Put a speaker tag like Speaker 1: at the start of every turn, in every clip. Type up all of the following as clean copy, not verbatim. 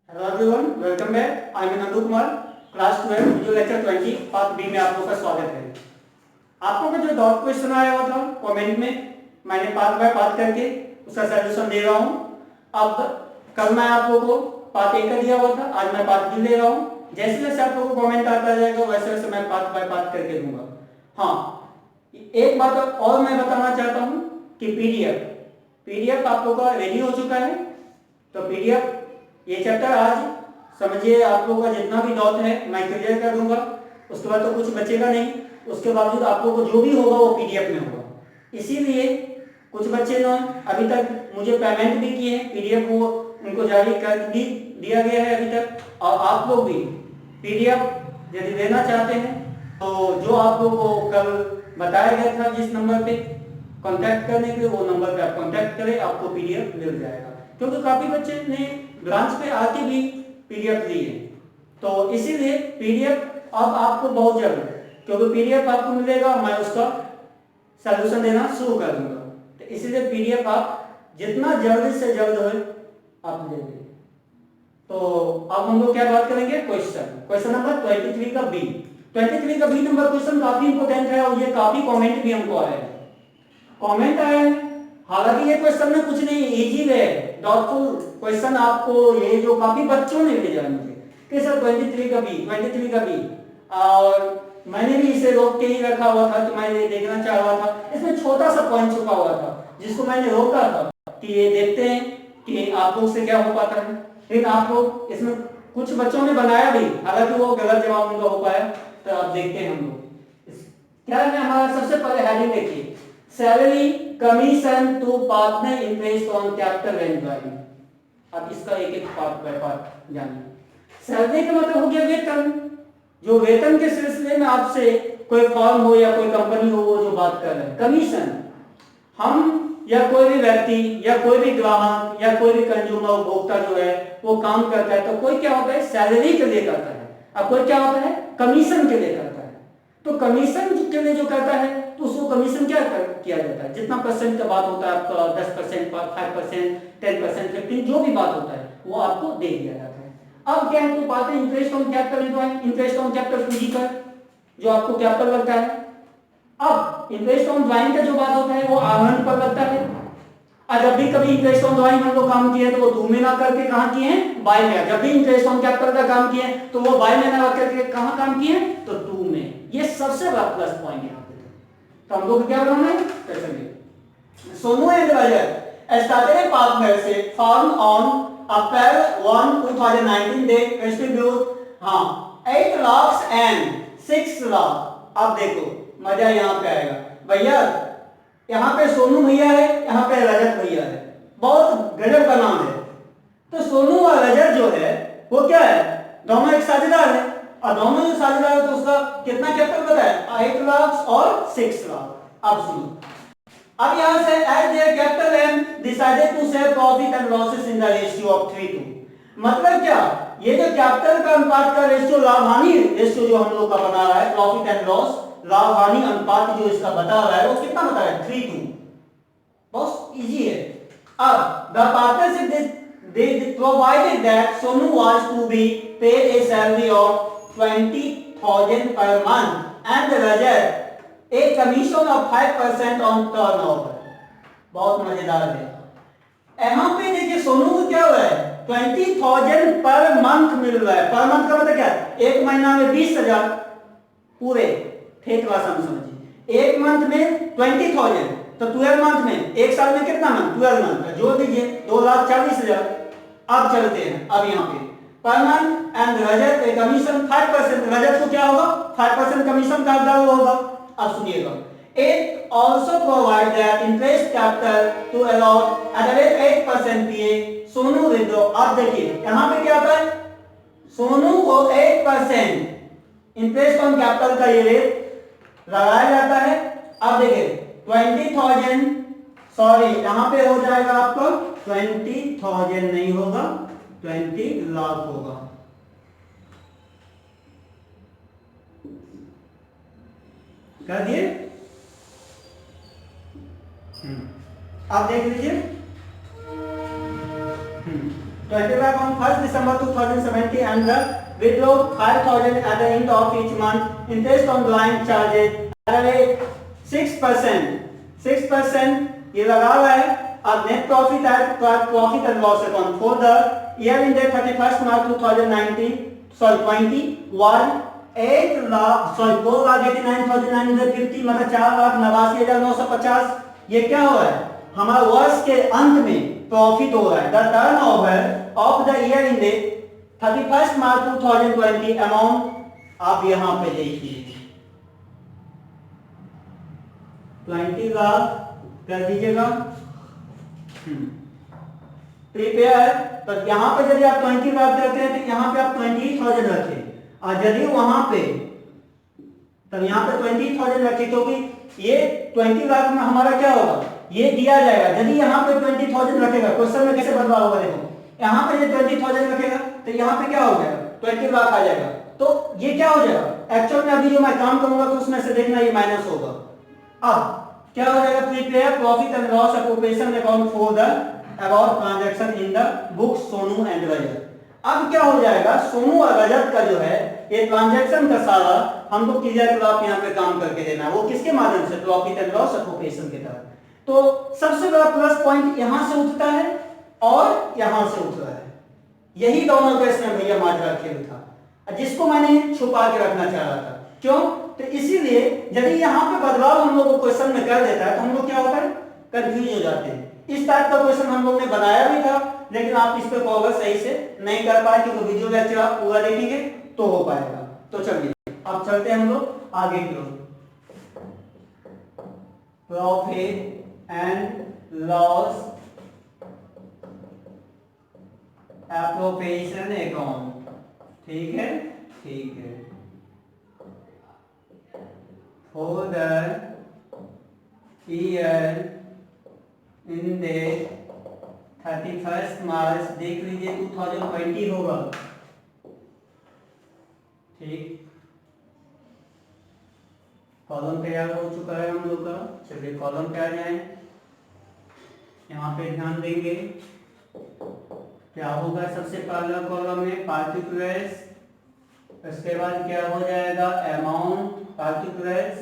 Speaker 1: Hello everyone, welcome back. I am Nandu Kumar, class 12 video lecture 20 part B में आप लोगों का स्वागत है। आप लोगों का जो डॉट क्वेश्चन आया हुआ था कमेंट में, मैंने पार्ट बाय पार्ट करके उसका सलूशन दे रहा हूँ। अब कल मैं आप लोगों को पार्ट ए का दिया हुआ था, आज मैं पार्ट बी ले रहा हूँ। जैसे जैसे आप लोगों को कमेंट आता जाएगा वैसे वैसे मैं पार्ट बाय पार्ट करके दूंगा। हाँ, एक बात और मैं बताना चाहता हूँ कि पीडीएफ आप लोगों का रेडी हो चुका है। तो पीडीएफ ये चैप्टर आज समझिए आप लोगों का जितना भी डॉट है मैं क्लियर कर दूंगा, उसके बाद तो कुछ बचेगा नहीं। उसके बावजूद आप लोगों को जो भी होगा वो पीडीएफ में होगा। इसीलिए कुछ बच्चे ने अभी तक मुझे पेमेंट भी किए हैं, पीडीएफ वो उनको जारी कर भी दिया गया है अभी तक। और आप लोग भी पीडीएफ यदि लेना चाहते हैं तो जो आप लोगों को कल बताया गया था जिस नंबर पे कांटेक्ट करने के लिए, वो नंबर पे आप कांटेक्ट करें, आपको पीडीएफ मिल जाएगा। क्योंकि काफी बच्चे ने ब्रांच पे आके भी पीडीएफ ली है, तो इसीलिए पीडीएफ अब आपको बहुत जल्द, क्योंकि पीडीएफ आपको मिलेगा मैं उसका सलूशन देना शुरू कर दूंगा। तो इसीलिए पीडीएफ आप जितना जल्द से जल्द हो आप ले लें। तो अब हम लोग क्या बात करेंगे, क्वेश्चन नंबर 23 का बी। 23 का बी नंबर क्वेश्चन काफी इंपोर्टेंट है और ये काफी कमेंट भी हमको आया है। हालांकि ये क्वेश्चन में कुछ नहीं, इजी है, डाउटफुल क्वेश्चन आपको ये जो काफी बच्चों ने भेजा है मुझे कि सर 23 का बी, और मैंने भी इसे रोक के ही रखा हुआ था कि मैं ये देखना चाह रहा था। इसमें छोटा सा पॉइंट छुपा हुआ था जिसको मैंने रोका था कि ये देखते हैं कि आप लोग से क्या हो पाता है। लेकिन आप लोग इसमें कुछ बच्चों ने बनाया भी, हालांकि वो गलत जवाब उनका हो पाया। तो आप देखते हैं हम लोग क्या है। हमारा सबसे पहले हेडिंग देखिए, salary commission to partner interest on capital and driving. अब इसका एक एक पार्ट बाय पार्ट जानिए। सैलरी का मतलब हो गया वेतन, जो वेतन के सिलसिले में आपसे कोई फर्म हो या कोई कंपनी हो वो जो बात कर रहे हैं। कमीशन हम या कोई भी व्यक्ति या कोई भी ग्राहक या कोई भी कंज्यूमर उपभोक्ता जो है वो काम करता है, तो कोई क्या होता है सैलरी के लिए करता है, अब कोई क्या होता है कमीशन के लिए करता है। तो कमीशन के लिए जो करता है तो उसको कमीशन क्या किया जाता है, जितना परसेंट का बात होता है आपका 10%, 5%, 10%, 15%, जो भी बात होता है वो आपको दे दिया जाता है। अब क्या है, तो बात है interest on capital employed, interest on capital पूंजी पर जो आपको कैपिटल लगता है। अब इंटरेस्ट ऑन ड्राइंग का जो बात होता है वो आहरण पर लगता है। और जब भी कभी इंटरेस्ट ऑन ड्राइंग हम लोग काम किए तो वो टू में ना करके कहाँ किए हैं, बाय में। जब भी इंटरेस्ट ऑन कैपिटल का काम किए तो वो बाय में ना करके कहाँ काम किए, तो टू में। ये सबसे बड़ा प्लस पॉइंट यहाँ पे। तो हम लोग क्या बनाना है, चलिए। Sonu and Rajat started a partnership formed on April 1, 2019. They contribute 8 lakhs and 6 lakh. अब देखो मजा यहाँ पे आएगा भैया, यहाँ पे सोनू भैया है, यहाँ पे रजत भैया है, बहुत गजब का नाम है। तो सोनू और रजत जो है वो क्या है, दोनों एक साझेदार है, और दोनों जो साझेदार है तो उसका कितना कैपिटल पता है, 8 लाख और 6 लाख। अब सुनो, अब यहां से as their capital and decided to share profit and losses in the ratio of 3:2। मतलब क्या, ये जो कैपिटल का अनुपात का रेशियो, लाभ हानि रेशियो जो हम लोग का बना रहा है, प्रॉफिट एंड लॉस लाभ हानि अनुपात जो इसका बता रहा है वो कितना बता रहा है, 3:2। बहुत इजी है। अब the partnership they provided that Sonu was to be paid a salary of 20,000 per month and Rajat a commission of 5% on turnover। बहुत मजेदार है। यहाँ पे देखिए सोनू को क्या हुआ है, 20,000 पर मंथ मिल रहा है। पर मंथ का मतलब क्या है, एक महीना में 20,000 पूरे, ठेठ भाषा में समझिए। एक मंथ में 20,000 तो 12 मंथ में, एक साल में कितना मंथ, 12 मंथ, जोड़ दीजिए 2,40,000। अब चलते हैं, अब यहाँ पे per month and Rajat a commission 5%। रजत को क्या होगा, 5% कमीशन का हकदार होगा। अब सुनिएगा, it also provide that interest capital to allow at a rate 8% PA Sonu withdraw. अब देखिए यहाँ पे क्या आता है, सोनू को 8% इंटरेस्ट ऑन कैपिटल का ये रेट लगाया जाता है। अब देखिए 20,000, सॉरी यहाँ पे हो जाएगा आपको 20,000 नहीं होगा, 20 लाख होगा। कर दिए, आप देख लीजिए। 20 lakh on 1st December 2070 and withdraw 5,000 at the end of each month. Interest on blank charges at a rate 6%. 6% ये लगा हुआ है. अब net profit at profit and loss account for the year ended 31st March 2019 21 8 lakh 4,89,950 मतलब 4,89,950. ये क्या हो रहा है? हमारा वर्ष के अंत में प्रॉफिट हो रहा है. The turn over of the year ended 31st March 2020 amount आप यहां पे देखिए 20 लाख कर दीजिएगा. प्रिपेयर तो यहां पे यदि आप 20 लाख करते हैं तो यहां पे आप 20,000 रखें और यदि वहां पे तब यहां पे 20,000 रखें क्योंकि ये 20 लाख में हमारा क्या होगा ये दिया जाएगा. यदि यहां पे 20,000 रखेगा क्वेश्चन में कैसे बदलाव होगा देखो यहां पे ये 20,000 रखेगा तो यहां पे क्या हो जाएगा 20 लाख आ जाएगा. तो ये क्या हो जाएगा एक्चुअल में अभी जो मैं काम करूंगा तो उसमें से देखना ये माइनस होगा. अब क्या हो जाएगा prepare profit and loss appropriation account for the about transaction in the book Sonu and Rajat. अब क्या हो जाएगा सोनू और रजत का जो है ये ट्रांजैक्शन का सारा हमको क्लियर कर आप यहां पे काम करके देना है. वो किसके माध्यम से प्रॉफिट एंड लॉस अकोपेशन के तहत. तो सबसे बड़ा प्लस पॉइंट यहां से उठता है और यहां से उठ रहा है. यही दोनों का इसमें भैया माजरा खेल था जिसको मैंने छुपा के रखना चाह रहा था. क्यों तो इसीलिए यदि यहाँ पे बदलाव हम लोग को क्वेश्चन में कर देता है तो हम लोग क्या होता है कंफ्यूज हो जाते हैं. इस टाइप का क्वेश्चन हम लोग ने बनाया भी था लेकिन आप इस पे प्रोग्रेस सही से नहीं कर पाए क्योंकि वीडियो लेक्चर आप पूरा देखेंगे तो हो पाएगा. तो चलिए अब चलते हैं हम लोग आगे की ओर. Profit and loss appropriation account. ठीक है ठीक है. For the year ended 31st मार्च देख लीजिए 2020 होगा. ठीक कॉलम तैयार हो चुका है हम लोग का. चलिए कॉलम पे आ जाए. यहाँ पे ध्यान देंगे क्या होगा. सबसे पहला कॉलम में पार्टिकुलर्स उसके बाद क्या हो जाएगा अमाउंट पार्टिकुलर्स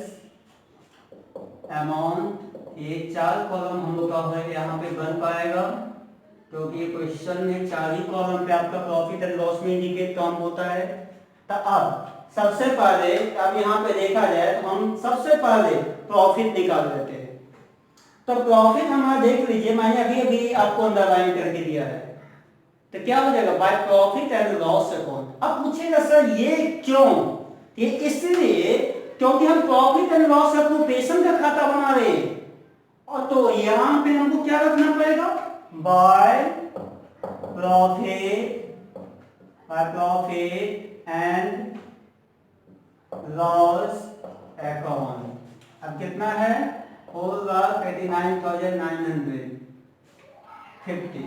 Speaker 1: अमाउंट. ये 4 कॉलम हम लोग का यहाँ पे बन पाएगा क्योंकि ये क्वेश्चन में 4 ही कॉलम पे आपका प्रॉफिट एंड लॉस में इंडिकेट काम होता है. तो अब सबसे पहले अब यहाँ पे देखा जाए तो हम सबसे पहले प्रॉफिट निकाल लेते हैं. तो प्रॉफिट हमारा देख लीजिए मैंने अभी अभी आपको अंडरलाइन करके दिया है. तो क्या हो जाएगा by profit and loss account. अब पूछेगा सर ये क्यों. ये इसलिए क्योंकि हम प्रॉफिट एंड लॉस अकोपेशन का खाता बना रहे हैं और तो यहां पे हमको क्या रखना पड़ेगा by profit and loss account. अब कितना है 4,89,950.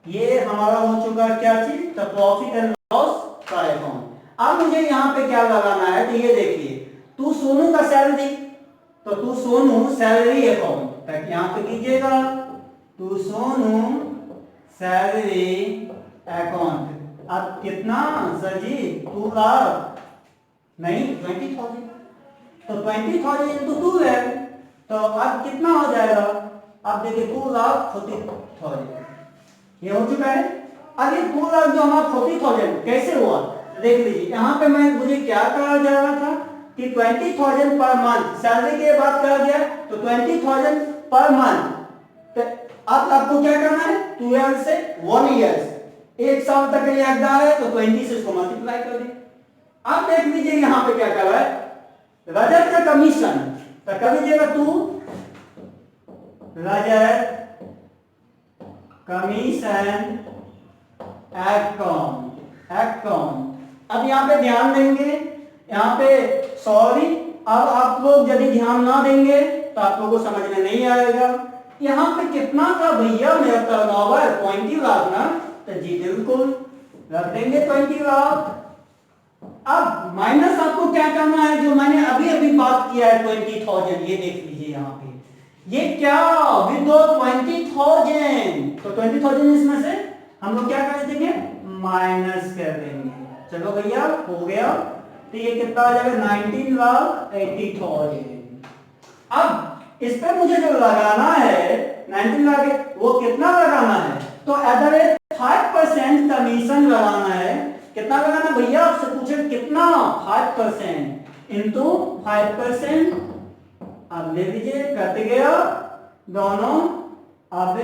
Speaker 1: ये हमारा हो चुका क्या चीज तो प्रॉफिट एंड लॉस का अकाउंट. अब मुझे यहाँ पे क्या लगाना है तो ये देखिए तू सोनू का सैलरी तो तू सोनू सैलरी अकाउंट तक यहाँ पे कीजिएगा. तू सोनू सैलरी अकाउंट. अब कितना सर जी 2 लाख नहीं 20,000 तो 20,000 इंटू 2 है तो अब कितना हो जाएगा. अब देखिए 2,40,000 ये हो चुका है. अब ये 2 लाख जो हमारा 40,000 कैसे हुआ देख लीजिए. यहाँ पे मुझे क्या कहा जा रहा था कि 20,000 पर मंथ सैलरी के बाद कहा गया तो 20,000 पर मंथ. तो अब आपको क्या करना है 12 से 1 ईयर्स 1 साल तक ये हकदार है तो 20 से इसको मल्टीप्लाई कर दें. अब देख लीजिए यहाँ पे क्या कर रहा है रजत का कमीशन. तो कर लीजिएगा तू रजत कमीशन अकाउंट. अब यहाँ पे ध्यान देंगे यहाँ पे सॉरी अब आप लोग यदि ध्यान ना देंगे तो आप लोगों को समझ में नहीं आएगा. यहाँ पे कितना था भैया मेरा टर्नओवर 20 लाख ना तो जी बिल्कुल रख देंगे 20 लाख. अब माइनस आपको क्या करना है जो मैंने अभी अभी बात किया है 20,000. ये देख लीजिए यहाँ पे ये क्या विद 20,000 तो 20,000 इसमें से हम लोग क्या कर देंगे, माइनस कर देंगे। चलो भैया हो गया। तो ये कितना आ जाएगा, 19,80,000। अब इस पे मुझे जो लगाना है 19 लाख, वो कितना लगाना है, तो एट द रेट 5% कमीशन लगाना है। कितना लगाना भैया, आपसे पूछे कितना, 5% इंटू 5%। अब ले लीजिए, कट गया दोनों। अब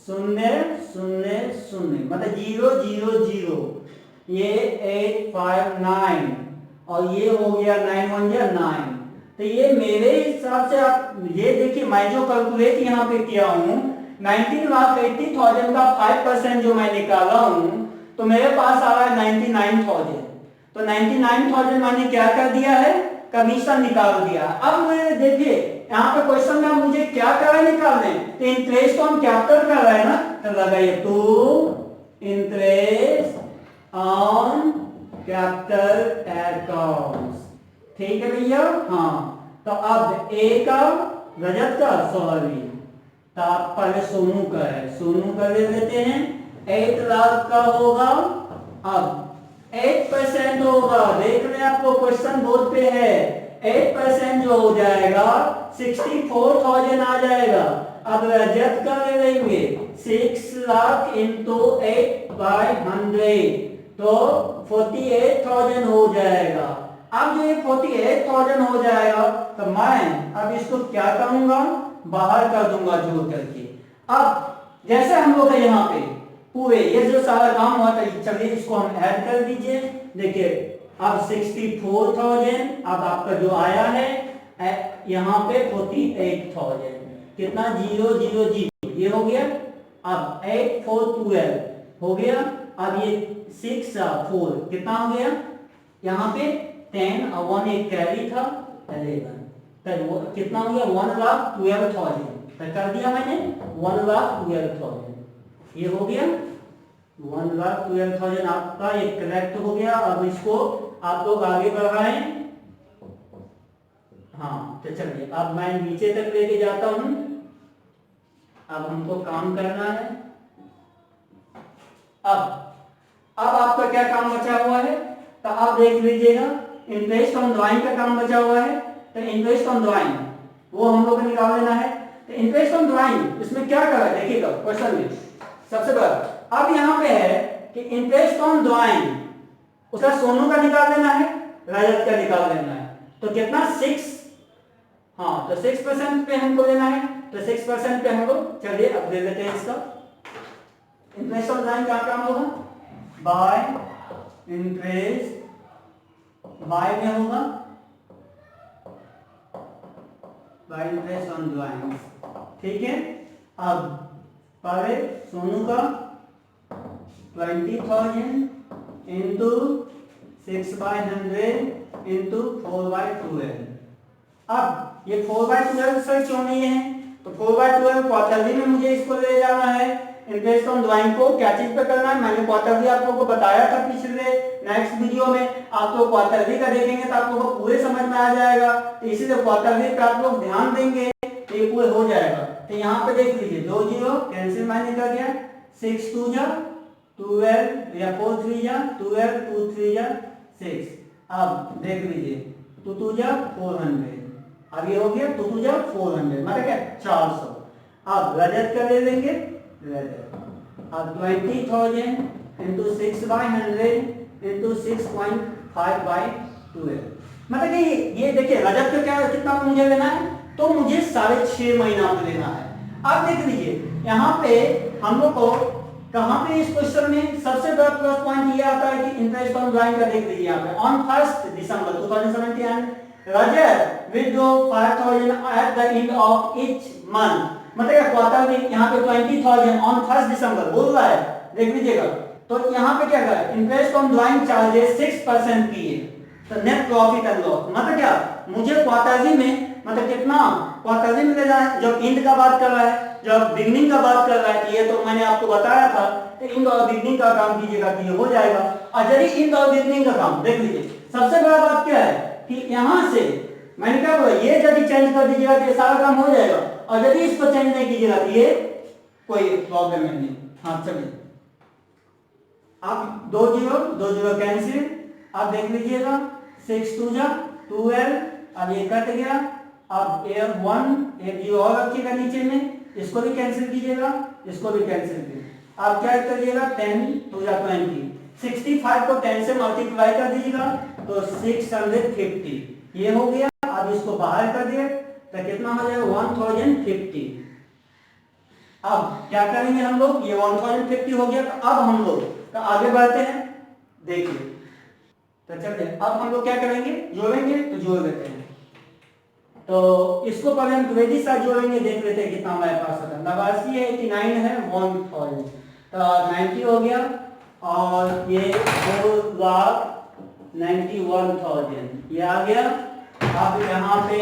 Speaker 1: 0,0,0 मतलब 0,0,0, ये 859 और ये हो गया 9,1,9। तो ये मेरे हिसाब से आप ये देखिए, मैं जो कैलकुलेट यहाँ पे किया हूँ 19,80,000 का 5% जो मैं निकाला हूँ, तो मेरे पास आ रहा है 99,000। तो 99,000 मैंने क्या कर दिया है, कमीशन निकाल दिया। अब मुझे देखिए यहाँ पे क्वेश्चन में मुझे क्या कर रहे निकालने, तो इंटरेस्ट ऑन कैपिटल कर रहा है ना, तो लगाइए to interest on capital accounts. ठीक है भैया, हाँ। तो अब ए का, रजत का, सॉरी, तो आप पहले सोनू का है, सोनू का ले लेते हैं। 8 लाख का होगा। अब 8% होगा, देख रहे हैं आपको क्वेश्चन बोर्ड पे है। 8% जो हो जाएगा 64,000 आ जाएगा। अब रजत का ले लेंगे 6 लाख इंटू 8/100, तो 48,000 हो जाएगा। अब जो ये 48,000 हो जाएगा, तो मैं अब इसको क्या करूंगा, बाहर कर दूंगा जोड़ करके। अब जैसे हम लोग यहाँ पे पूरे ये जो सारा काम हुआ था, चलिए इसको हम ऐड कर दीजिए। देखिए अब 64,000, अब आपका जो आया है यहाँ पे 48,000, कितना 0,0,0 ये हो गया। अब 8 4 12 हो गया। अब ये 6 4 कितना हो गया, यहाँ पे 10 और 1 एक कैरी था 11, तो कितना हो गया 1,12,000। तो कर दिया मैंने 1,12,000, ये हो गया 1,12,000 आपका ये करेक्ट हो गया। अब इसको आप लोग आगे बढ़ाएं। हाँ तो चलिए अब मैं नीचे तक लेके जाता हूं। अब हमको काम करना है। अब आपका क्या काम बचा हुआ है, तो आप देख लीजिएगा, इंटरेस्ट ऑन ड्राइंग का काम बचा हुआ है। तो इंटरेस्ट ऑन ड्राइंग वो हम लोग को निकाल लेना है। तो इंटरेस्ट ऑन ड्राइंग इसमें क्या करा है, देखिएगा क्वेश्चन में सबसे बड़ा। अब यहाँ पे है कि इंटरेस्ट ऑन ड्राइंग, उसका सोनू का निकाल लेना है, रजत का निकाल लेना है। तो कितना 6, हाँ तो 6% पे हमको लेना है। तो 6% पे हम लोग, चलिए अब ले लेते हैं इसका। इंटरेस्ट ऑन ड्राइंग क्या काम होगा, बाय इंटरेस्ट, बाय में होगा बाय इंटरेस्ट ऑन ड्राइंग। ठीक है। अब पहले सोनू का 20,000 इंटू 6/100 इंटू 4/12। अब ये 4/12 सर क्यों नहीं है, तो 4/12 क्वार्टरली में मुझे इसको ले जाना है। इंटरेस्ट ऑन ड्राइंग को क्या चीज पे करना है, मैंने क्वार्टरली आप लोगों को बताया था पिछले नेक्स्ट वीडियो में। आप लोग क्वार्टरली का देखेंगे तो आप लोगों को पूरे समझ में आ जाएगा। तो इसीलिए क्वार्टरली पे आप लोग ध्यान देंगे तो ये पूरे हो जाएगा। तो यहाँ पे देख लीजिए 2 0 कैंसिल माइनस निकल गया, 6 2 जा 12 या 4 3 जा 12, 2 3 जा 6। अब देख लीजिए 2 2 जा 400, अब ये हो गया 2 2 जा 400, मतलब क्या 400। अब रजत का ले लेंगे, रजत अब 20,000 इंटू 6/100 इंटू 6.5/12, मतलब कि ये देखिए रजत का क्या कितना मुझे लेना है, तो मुझे 6.5 महीना पे लेना है। अब देख लीजिए यहाँ पे हम लोग को कहाँ पे इस क्वेश्चन में सबसे बड़ा प्लस पॉइंट ये आता है कि इंटरेस्ट ऑन ड्राइंग का देख लीजिए यहाँ पे on 1 December 2017 Rajat withdraw 5,000 at the end of each month, मतलब क्वार्टर में यहाँ पे 20,000 ऑन 1 दिसंबर बोल रहा है, देख लीजिएगा। तो यहाँ पे क्या कर इंटरेस्ट ऑन ड्राइंग चार्जेस 6% किए, तो नेट प्रॉफिट एंड लॉस मतलब क्या, मुझे क्वार्टरली में मतलब कितना क्वार्टरली में ले जाए, जब एंड का बात कर रहा है, जब बिगनिंग का बात कर रहा है, ये तो मैंने आपको बताया था कि एंड और बिगनिंग का काम कीजिएगा कि ये हो जाएगा। और यदि एंड और बिगनिंग का काम देख लीजिए, सबसे बड़ा बात क्या है कि यहाँ से मैंने क्या बोला, ये यदि चेंज कर दीजिएगा तो ये सारा काम हो जाएगा, और यदि इसको चेंज नहीं कीजिएगा तो ये कोई प्रॉब्लम नहीं। हाँ चलिए अब 2 जीरो कैंसिल। अब देख लीजिएगा 6 2 जा 12। अब ये कट गया। अब ये 1 एक जीरो और रखिएगा नीचे में, इसको भी कैंसिल कीजिएगा, इसको भी कैंसिल कीजिए। अब क्या करिएगा 10 2 जा 20। 65 को 10 से मल्टीप्लाई कर दीजिएगा तो 650 ये हो गया। अब इसको बाहर कर दिए तो कितना हो जाएगा 1050। अब क्या करेंगे हम लोग, ये 1050 हो गया। तो अब हम लोग तो आगे बढ़ते हैं, देखिए। तो चलिए अब हम लोग क्या करेंगे, जोड़ेंगे। तो जोड़ देते हैं। तो इसको पहले हम क्रेडिट साथ जोड़ेंगे, देख लेते हैं कितना हमारे पास होता है। 89 है 89 है 1000 तो 90 हो गया। और ये 4,91,000 ये आ गया। अब यहाँ पे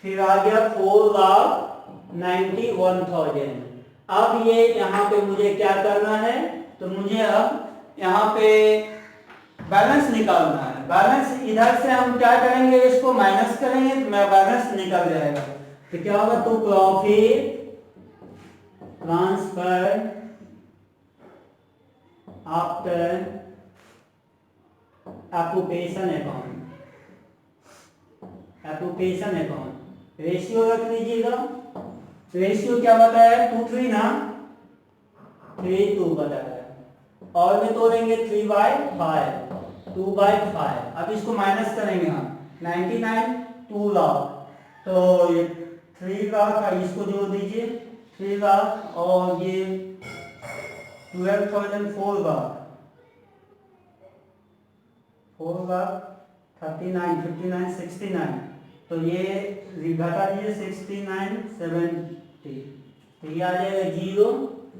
Speaker 1: फिर आ गया 4,91,000। अब ये यहाँ पे मुझे क्या करना है, तो मुझे अब यहाँ पे बैलेंस निकालना है। बैलेंस इधर से हम क्या करेंगे, इसको माइनस करेंगे तो मेरा बैलेंस निकल जाएगा। तो क्या होगा, तो profit transfer after occupation account. Occupation account ratio रख लीजिएगा। रेशियो क्या बताया, 2:3 ना, 3:2 बताया। और में तोड़ेंगे 3/5 2/5। अब इसको माइनस करेंगे हम 99 2 लाख तो ये 3 लाख, इसको जोड़ दीजिए 3 लाख और ये 12,000 4 लाख 39 59 69। तो ये घटा दीजिए 69 70। तो ये आ जाएगा 0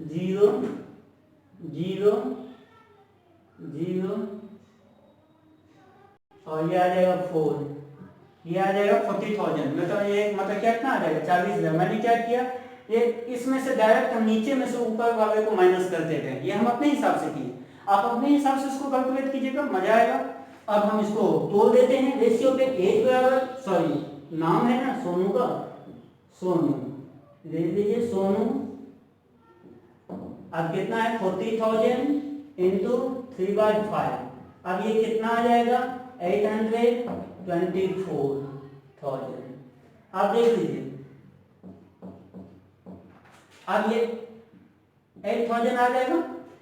Speaker 1: 0 0 0 और ये आ जाएगा 4। ये आ जाएगा 40,000। मतलब ये मतलब कितना आ जाएगा 40,000। मैंने क्या किया, ये इसमें से डायरेक्ट हम नीचे में से ऊपर वाले को माइनस करते थे। ये हम अपने हिसाब से किए, आप अपने हिसाब से इसको कैलकुलेट कीजिएगा, मजा आएगा। अब हम इसको तोड़ देते हैं रेशियो पे। एज बराबर, सॉरी नाम है ना सोनू का, सोनू दे दीजिए सोनू। अब कितना है 40,000 इंटू 3/5। अब ये कितना आ जाएगा 824,000। आप देख लीजिए, अब ये 8,000 आ जाएगा,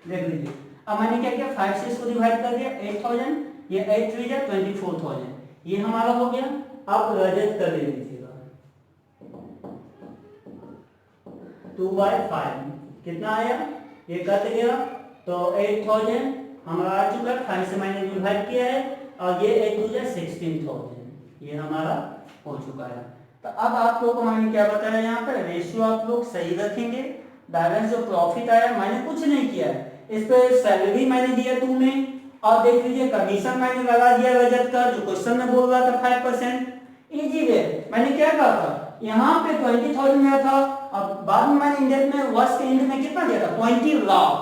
Speaker 1: देख लीजिए। अब मैंने क्या किया 5 से इसको डिवाइड कर दिया 8,000। ये 8 3 जा 24,000 ये हमारा हो गया। आप रजत कर लीजिएगा 2/5 कितना आया, ये कट गया तो 8,000 हमारा आ चुका है। 5 से मैंने डिवाइड किया है और ये 8 2 जा 16,000 ये हमारा हो चुका है। तो अब आप लोग को मैंने क्या बताया, यहाँ पर रेशियो आप लोग सही रखेंगे। बैलेंस जो प्रॉफिट आया मैंने कुछ नहीं किया है, इस पे सैलरी मैंने दिया 2 में। और देख लीजिए कमीशन मैंने लगा दिया रजत का, जो क्वेश्चन में बोल रहा था 5%। इजी वे मैंने क्या कहा था, यहाँ पे 20,000 मेरा था। अब बाद में मैंने इंडेक्स में वर्ष के एंड में कितना दिया था 20 लाख।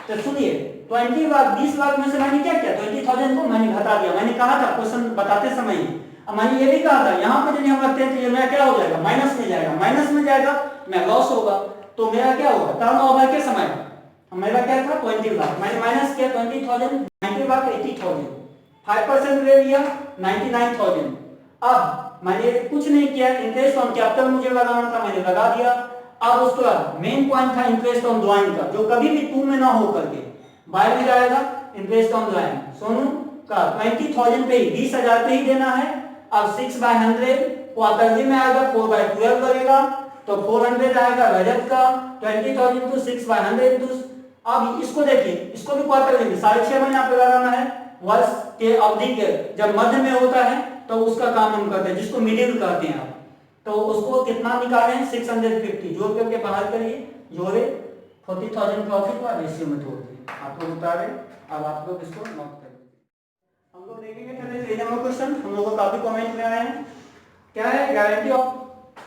Speaker 1: तो सुनिए 20 लाख 20 लाख में से मैंने क्या किया 20,000 को मैंने घटा दिया। मैंने कहा था क्वेश्चन बताते समय ही, अब मैंने ये भी कहा था यहाँ पे जब हम रखते हैं तो ये मेरा क्या हो जाएगा माइनस में जाएगा, माइनस में जाएगा मैं लॉस होगा। तो मेरा क्या होगा टर्नओवर के समय मेरा क्या था 20 लाख, मैंने माइनस किया 20,000 90 लाख 80,000 5% ले लिया 99,000। अब मैंने कुछ नहीं किया, इंटरेस्ट ऑन कैपिटल मुझे लगाना था मैंने लगा दिया। अब उसके बाद मेन पॉइंट था इंटरेस्ट ऑन ड्राइंग का, जो कभी भी 2 में ना हो करके बाय में जाएगा। इंटरेस्ट ऑन ड्राइंग सोनू का 20,000 पे ही 20,000 पे ही देना है। अब 6/100 क्वार्टरली में आएगा 4/12 लगेगा तो 400 आएगा रजत का। 20,000 to 6/100 to अब इसको देखिए, इसको भी क्वार्टरली में 6.5 महीने आपको लगाना है। वर्ष के अवधि के जब मध्य में होता है तो उसका काम हम करते हैं, जिसको मिडिल कहते हैं आप। तो उसको कितना निकाले हैं 650 जोड़ करके बाहर करिए, जोड़े 40,000 प्रॉफिट हुआ रेशियो में तोड़ दिए आप लोग उतारे। अब आप लोग इसको नोट करिए। हम लोग देखेंगे पहले 3 नंबर क्वेश्चन, हम लोग को काफी कमेंट में आए हैं। क्या है guarantee of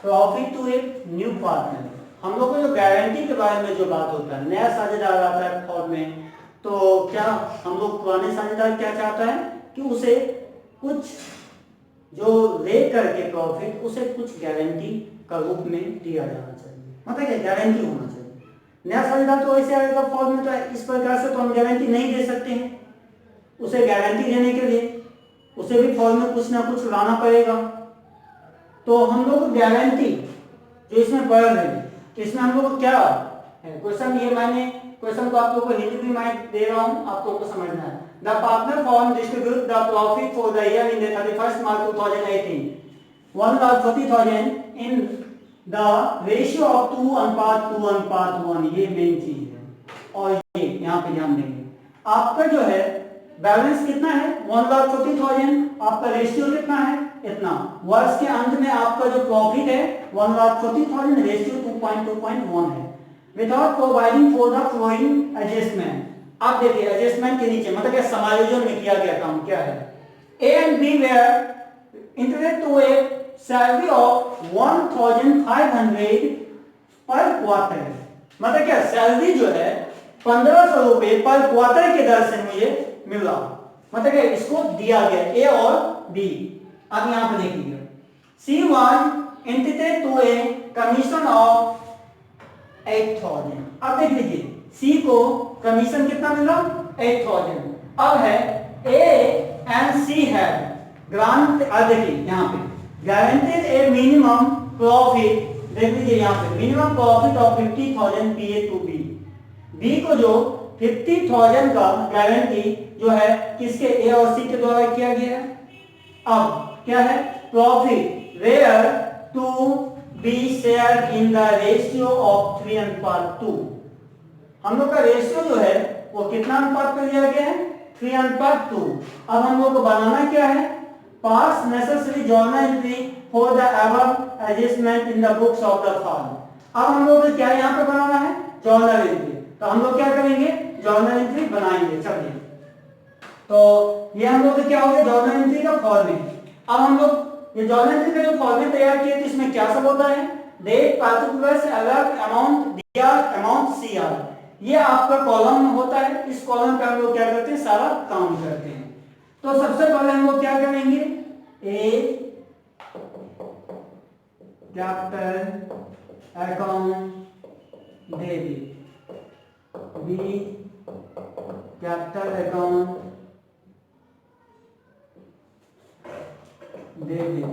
Speaker 1: profit to a new partner. हम लोग को जो गारंटी के बारे में जो बात होता है, नया साझेदार आता है फॉर्म में, तो क्या हम लोग पुराने साझेदार क्या चाहता है कि उसे कुछ जो ले करके प्रॉफिट उसे कुछ गारंटी का रूप में दिया जाना चाहिए, मतलब क्या गारंटी होना चाहिए। नया खरीदार तो ऐसे आएगा फॉर्म में, तो इस प्रकार से तो हम गारंटी नहीं दे सकते हैं। उसे गारंटी देने के लिए उसे भी फॉर्म में कुछ ना कुछ लाना पड़ेगा। तो हम लोग गारंटी जो इसमें पढ़ रहे हैं, इसमें हम लोग क्या है क्वेश्चन, ये मैंने क्वेश्चन को आप लोगों को हिंदी भी मैं दे रहा हूं, आप लोगों को समझना है। The partner form distribute the profit for the year in the 31st March 2018 1,40,000 in the ratio of 2:1. ये मेन चीज है। और ये यहाँ पे ध्यान देंगे, आपका जो है बैलेंस कितना है 1,40,000, आपका रेशियो कितना है इतना। वर्ष के अंत में आपका जो प्रॉफिट है 1,40,000, रेशियो 2.1 है। Without providing for the flowing adjustment, आप देखिए एडजस्टमेंट के नीचे मतलब क्या समायोजन में किया गया काम क्या है। A and B were interest to a salary of 1,500 per quarter, मतलब क्या सैलरी जो है 1,500 रुपए पर क्वार्टर के दर से मुझे मिला, मतलब क्या इसको दिया गया ए और बी। अब यहां पर देखिए C1 interest to a commission of 8,000। अब देख लीजिए सी को कमीशन कितना मिला 8,000। अब है ए एंड सी है ग्रांट, देखिए यहाँ पे गारंटेड ए मिनिमम प्रॉफिट, देख लीजिए यहाँ पे minimum profit of 50,000 PA to B. B को जो 50,000 का गारंटी जो है किसके ए और सी के द्वारा किया गया है। अब क्या है profit were to be share in the ratio of 3:2। हम लोग का रेशियो जो है वो कितना अनुपात पर दिया गया है 3:2। अब हम लोग को बनाना क्या है पास necessary journal entry for the above adjustment in the books of the firm. अब हम लोग को क्या यहाँ पे बनाना है जर्नल एंट्री, तो हम लोग क्या करेंगे जर्नल एंट्री बनाएंगे। चलिए तो ये हम लोग क्या हो गया जर्नल एंट्री का फॉर्मेट। अब हम लोग ये जर्नल एंट्री का जो फॉर्मेट तैयार किए तो इसमें क्या सब होता है डेट पार्टिकुलर्स अलग अमाउंट दिया अमाउंट सीआर, ये आपका कॉलम होता है। इस कॉलम का हम लोग क्या करते हैं सारा काम करते हैं। तो सबसे पहले हम लोग क्या करेंगे A capital account debit, B capital account debit,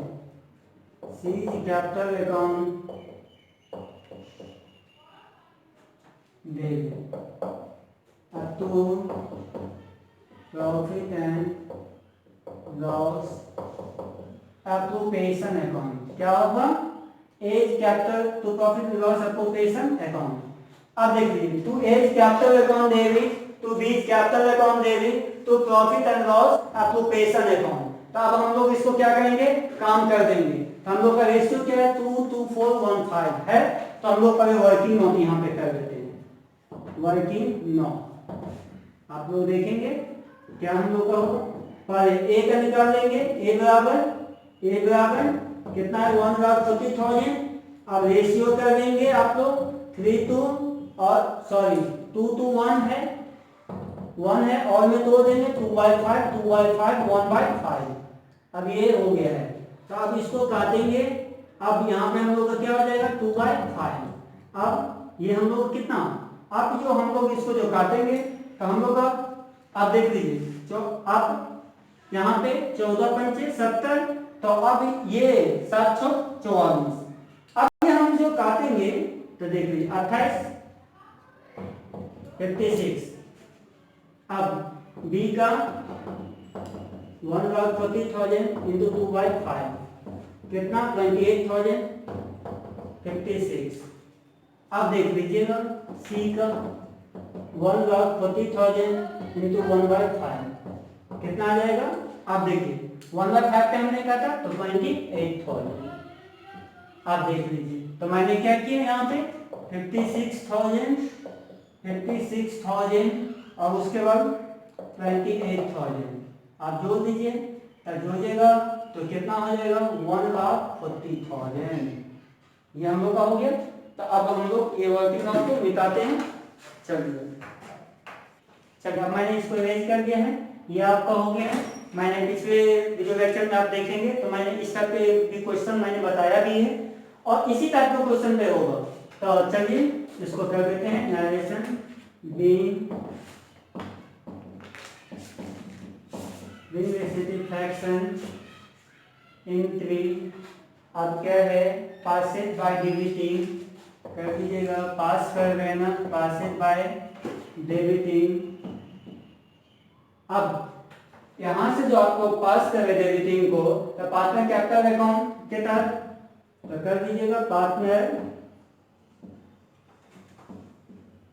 Speaker 1: C capital account debit, अब तो profit and loss appropriation account क्या होगा A's capital to profit loss appropriation account. अब देख लीजिए to A's capital account debit, to B capital account debit, to profit and loss appropriation account. तो अब हम लोग इसको क्या करेंगे काम कर देंगे। तो हम लोग का रेशियो क्या है 2:415 है, तो हम लोग पहले वर्किंग नोट यहाँ पे कर देते हैं वर्किंग नोट। आप लोग देखेंगे क्या हम लोग का होगा पहले ए का निकाल लेंगे ए बराबर कितना है 1,40,000। अब रेशियो कर देंगे आप लोग 2:1 है 1 है और में तोड़ देंगे 2/5 1/5। अब ये हो गया है तो अब इसको काटेंगे। अब यहाँ पे हम लोग का क्या हो जाएगा 2/5। अब ये हम लोग कितना अब जो हम लोग इसको जो काटेंगे तो हम लोग का आप देख लीजिए जो अब यहाँ पे 14×5 = 70, तो अब ये 7×4 = 44। अब ये हम जो काटेंगे तो देख लीजिए 28 56। अब बी का 1,40,000 × 2/5 कितना 28,000 56। अब देख लीजिएगा सी का 1,40,000 × 1/5 कितना आ जाएगा। आप देखिए 1/5 पे हमने काटा तो 28,000। आप देख लीजिए तो मैंने क्या किया यहाँ पे 56,000 और उसके बाद 28,000 आप जोड़ दीजिए तब जोड़िएगा तो कितना हो जाएगा 1,40,000। ये हम लोग का हो गया। तो अब हम लोग ये वर्किंग नोट को मिटाते हैं। चलिए अब मैंने इसको इरेज कर दिया है, ये आपका हो गया है। मैंने पिछले वीडियो लेक्चर में आप देखेंगे तो मैंने इस टाइप के भी क्वेश्चन मैंने बताया भी है और इसी टाइप का क्वेश्चन पे होगा। तो चलिए इसको कर देते हैं नरेशन बीइंग फ्रैक्शन इन 3। अब क्या है, पास इट बाय डिविटिंग कर दीजिएगा, पास कर देना, पास इट बाय डिविटिंग। अब यहां से जो आपको पास कर रहे डिविटिंग को, तो पार्टनर कैपिटल अकाउंट के तहत तो कर दीजिएगा partner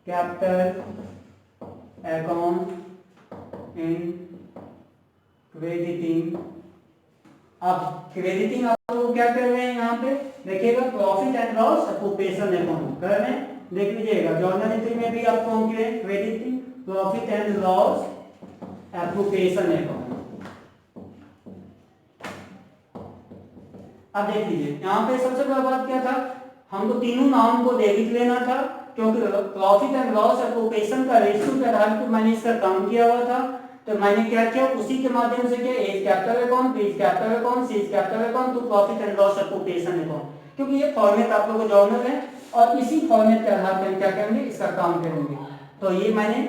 Speaker 1: capital account in crediting. अब क्रेडिटिंग आप लोग क्या कर रहे हैं, यहाँ पे देखिएगा profit and loss occupation account कर रहे हैं, देख लीजिएगा जर्नल एंट्री में भी आपको crediting profit and loss occupation account. अब देख लीजिए यहाँ पे सबसे बड़ा बात क्या था, हमको तीनों नाम को डेबिट लेना था, क्योंकि प्रॉफिट एंड लॉस ऑक्यूपेशन का रेशियो के आधार पर मैंने इसका काम किया हुआ था। तो मैंने क्या किया, उसी के माध्यम से क्या, A's capital account, B's capital account, C's capital account to profit and loss occupation account, क्योंकि ये फॉर्मेट आप लोगों को जर्नल है और इसी फॉर्मेट के आधार पर हम क्या करेंगे, इसका काम करेंगे। तो ये मैंने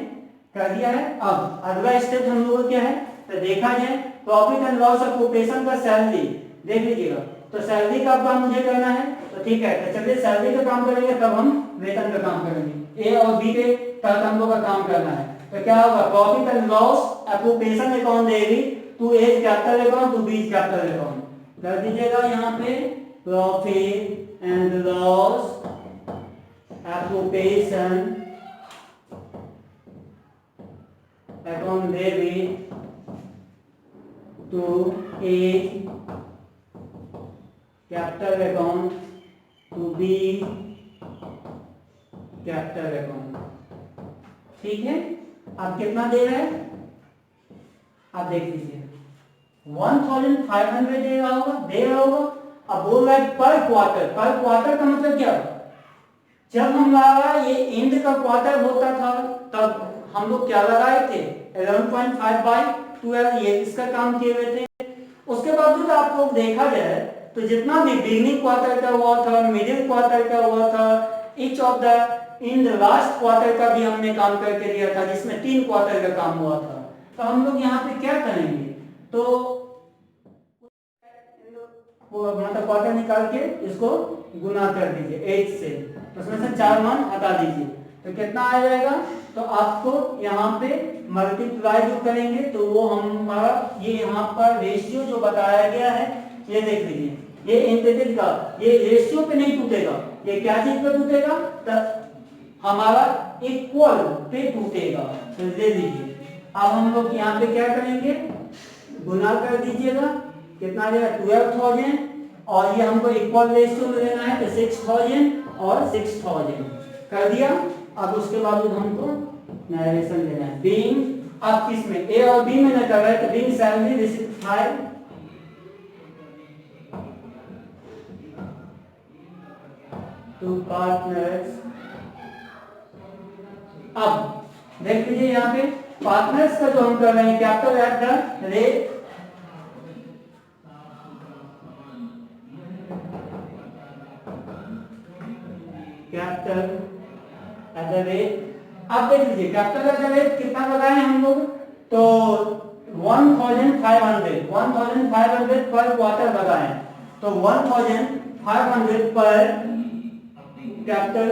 Speaker 1: कर दिया है। अब अगला स्टेप हम लोगों को क्या है, तो देखा जाए प्रॉफिट एंड लॉस ऑक्यूपेशन का सैलरी देख लीजिएगा। तो सैलरी का काम मुझे करना है, तो ठीक है, तो चलिए सैलरी का काम करेंगे, तब हम वेतन का काम करेंगे। ए और बी के तहत हम लोग का काम करना है। तो क्या होगा, profit and loss occupation account देगी to A's capital account to B's capital account कर दीजिएगा। यहाँ पे profit and loss occupation account देगी to A's capital account to B capital account. ठीक है, अब कितना दे रहा है, आप देख लीजिए 1500 दे रहा होगा। अब बोल रहा है पर क्वार्टर। पर क्वार्टर का मतलब क्या, जब हमारा ये एंड का क्वार्टर होता था तब हम लोग क्या लगाए थे, 11.5/12 ये इसका काम किए हुए थे। उसके बावजूद आप लोग देखा जाए तो जितना भी बिगनिंग क्वार्टर का हुआ था, मिडिल क्वार्टर का हुआ था, each of the in the last quarter का भी हमने काम करके दिया था, जिसमें 3 क्वार्टर का काम हुआ था। तो हम लोग यहाँ पे क्या करेंगे, तो मतलब क्वार्टर निकाल के इसको गुना कर दीजिए 8 से, उसमें से 4 मान हटा दीजिए, तो कितना आ जाएगा। तो आपको यहाँ पे मल्टीप्लाई जो करेंगे तो वो हमारा ये यहाँ पर रेशियो जो बताया गया है, ये देख लीजिए, ये इंटीग्रेट का ये रेशियो पे नहीं टूटेगा, ये क्या चीज पे टूटेगा, हमारा इक्वल पे टूटेगा। तो दे दीजिए, अब हम लोग यहाँ पे क्या करेंगे, गुना कर दीजिएगा, कितना आ जाएगा 12,000, और ये हमको इक्वल रेशियो में लेना है तो 6,000 और 6,000 कर दिया। अब उसके बाद हमको नरेशन लेना है बीइंग, अब किसमें ए और बी में न कर रहे तो being salary received by two partners. अब देख लीजिए यहाँ पे पार्टनर्स का जो हम कर रहे हैं capital at the rate capital at the rate. अब देख लीजिए कैपिटल एट द रेट कितना लगाए हम लोग, तो 1500 पर क्वार्टर लगाए, तो 1500 पर कैपिटल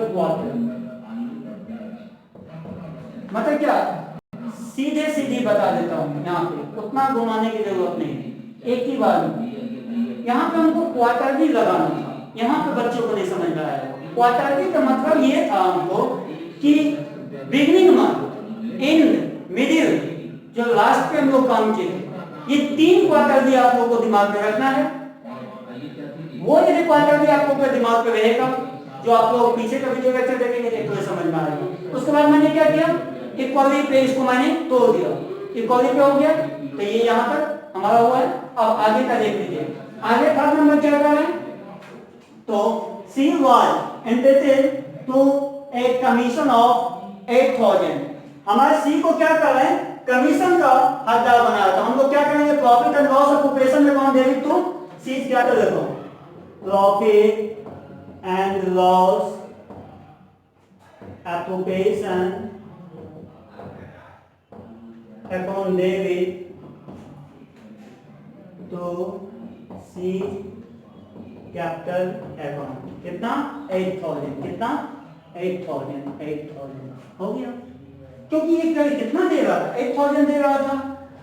Speaker 1: क्वार्टर, मतलब क्या, सीधे सीधी बता देता हूं, यहाँ पे उतना घुमाने की जरूरत नहीं, एक ही बार में। यहाँ पे हमको क्वार्टर भी लगाना था, यहाँ पे बच्चों को नहीं समझ में आया। क्वार्टर भी का मतलब ये था हमको कि बिगनिंग मंथ, एंड, मिडिल, जो लास्ट पे हम लोग काम किए, ये 3 क्वार्टर भी आप लोगों को दिमाग में रखना है। वो यदि क्वार्टर भी आप लोगों के दिमाग में रहेगा, जो आप लोग पीछे का वीडियो लेक्चर देखेंगे तो समझ में आएगा। उसके बाद मैंने क्या किया, इक्वली पे इसको मैंने तोड़ दिया, इक्वली पे हो गया, तो ये यहाँ तक हमारा हुआ है। अब आगे का देख लीजिए, आगे थर्ड नंबर क्या कर रहे हैं, तो C was entitled to a commission of 8,000। हमारे C को क्या कर रहे हैं, कमीशन का हकदार बनाया, तो हम लोग क्या करेंगे, प्रॉफिट एंड लॉस ऑक्यूपेशन में कौन डेबिट टू सीज क्या कर लेता हूं, profit and laws application upon David to see capital account. कितना? 8000। कितना? 8000 हो गया। क्योंकि ये कितना दे रहा था? 8000 दे रहा था।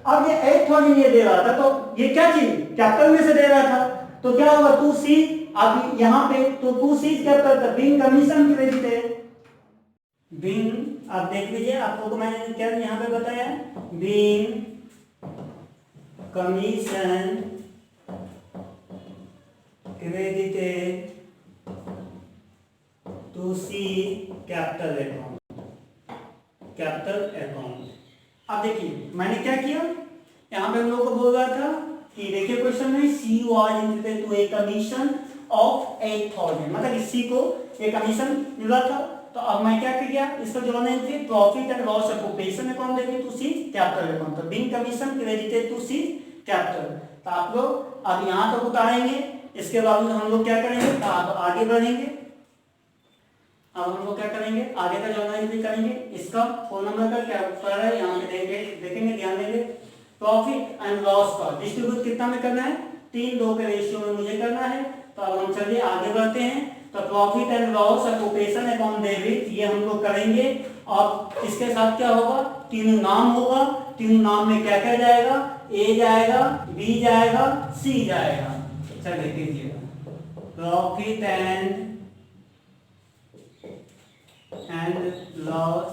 Speaker 1: अब ये 8000 ये दे रहा था, तो ये क्या चीज कैपिटल में से दे रहा था, तो क्या होगा? 2C। अब यहाँ पे तो 2C कैपिटल था, बीइंग कमीशन क्रेडिट है। बीइंग, आप देख लीजिए, आपको तो मैंने क्या यहाँ पे बताया, being commission credited to see capital account। Capital account. अब देखिए मैंने क्या किया, यहाँ पे हम लोग को बोल रहा था कि देखिए क्वेश्चन में C was entitled to a commission of 8000, मतलब कि C को एक कमीशन मिला था। तो अब मैं क्या किया, इसका जो है profit and loss occupation account देंगे टू सी कैपिटल अकाउंट। तो being commission credited to C capital. तो आप लोग अब यहाँ तक उतारेंगे, इसके बाद हम लोग क्या करेंगे, तो आप आगे बढ़ेंगे। अब हम लोग क्या करेंगे, आगे का जो एंट्री करेंगे, इसका फोन नंबर का क्या पर है यहाँ पे देखेंगे, ध्यान देंगे। प्रॉफिट एंड लॉस का डिस्ट्रीब्यूट कितना में करना है, 3:2 के रेशियो में मुझे करना है। तो अब हम चलिए आगे बढ़ते हैं। तो profit and loss occupation account debit ये हम लोग करेंगे, और इसके साथ क्या होगा, तीनों नाम होगा। तीनों नाम में क्या क्या जाएगा, ए जाएगा, बी जाएगा, सी जाएगा। चलिए कीजिएगा, profit and loss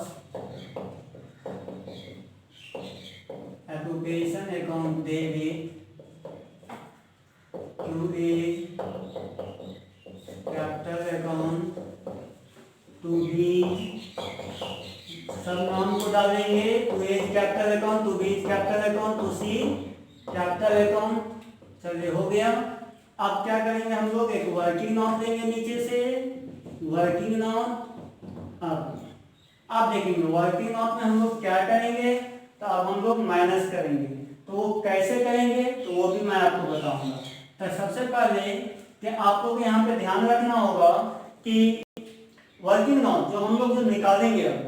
Speaker 1: occupation account debit to A capital account to B, सब नाम को डालेंगे, to A capital account, to B capital account, to C capital account. चलिए हो गया। अब क्या करेंगे हम लोग, एक वर्किंग नोट लेंगे नीचे से, वर्किंग नोट। अब आप देखेंगे वर्किंग नोट में हम लोग क्या करेंगे, तो अब हम लोग माइनस करेंगे। तो वो कैसे करेंगे तो वो भी मैं आपको बताऊंगा। तो सबसे पहले कि आप लोग यहाँ पे ध्यान रखना होगा कि वर्किंग नोट जो हम लोग जो निकालेंगे अब,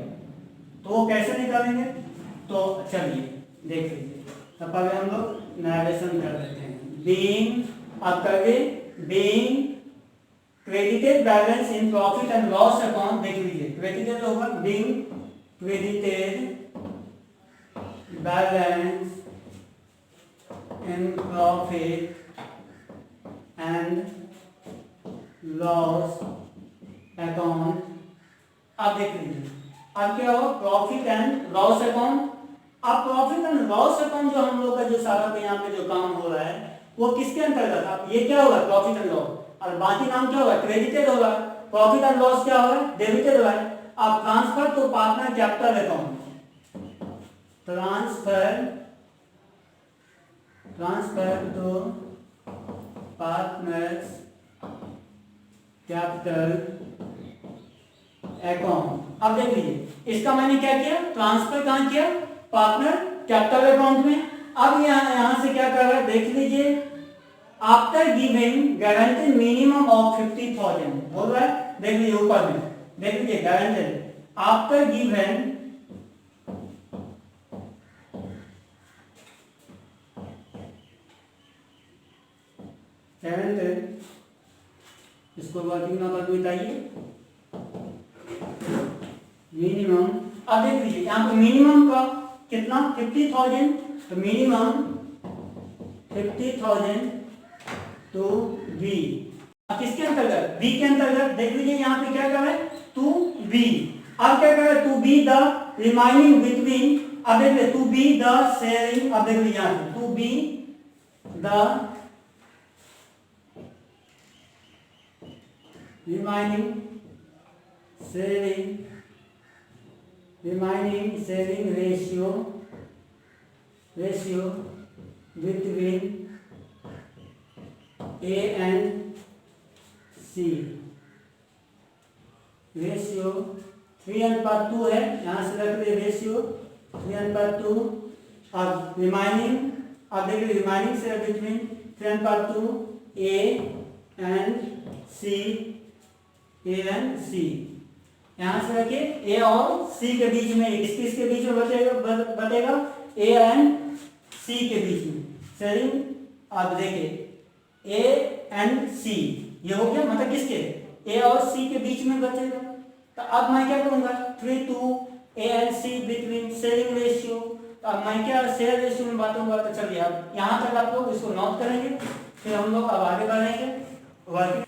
Speaker 1: तो वो कैसे निकालेंगे, तो चलिए देख लीजिए। तो पहले हम लोग नरेशन कर देते हैं। बीइंग, आप करिए being credited balance in profit and loss account, देख लीजिए क्रेडिटेड होगा, being credited balance in profit and loss account. अब देख लीजिए अब क्या हो, प्रॉफिट एंड लॉस अकाउंट। अब प्रॉफिट एंड लॉस अकाउंट जो हम लोग का जो सारा यहाँ पे जो काम हो रहा है वो किसके अंतर्गत, अब ये क्या होगा प्रॉफिट एंड लॉस, और बाकी नाम क्या होगा, क्रेडिटेड होगा। प्रॉफिट एंड लॉस क्या होगा, डेबिटेड होगा। अब transfer to partner capital account, transfer to partners capital account. अब देख लीजिए इसका मैंने क्या किया, ट्रांसफर कहां किया, पार्टनर कैपिटल अकाउंट में। अब यहां से क्या कर रहा है, देख लीजिए, after giving guarantee minimum of 50,000 बोल रहा है। देख लीजिए ऊपर में, देख लीजिए गारंटी आफ्टर गिवन इसको वर्किंग नंबर बताइए, मिनिमम। अब देख लीजिए यहाँ पे मिनिमम का कितना, 50,000। तो मिनिमम 50,000 टू बी, किसके अंतर्गत, बी के अंतर्गत। देख लीजिए यहाँ पे क्या कर रहा है, टू बी। अब क्या कर रहा है, to B the remaining between, अब देख लीजिए टू बी द शेयरिंग। अब देख लीजिए यहाँ पे to B the remaining sharing ratio between A and C, ratio 3:2 है, यहाँ से रख ले रेशियो 3:2। अब रिमाइनिंग, अब देखिए remaining share between 3:2 A and C A and C, यहां से रखिए ए और सी के बीच में, किसके बीच में बटेगा ए एंड सी के बीच में शेयरिंग। आप देखिए ए एंड सी ये हो गया, मतलब किसके ए और सी के बीच में बचेगा। तो अब मैं क्या करूंगा 3 to A and C between sharing ratio. तो अब मैं क्या शेयर रेशियो में बातूंगा। तो चलिए अब यहाँ तक आप लोग इसको नोट करेंगे, फिर हम लोग अब आगे बढ़ेंगे वर्किंग।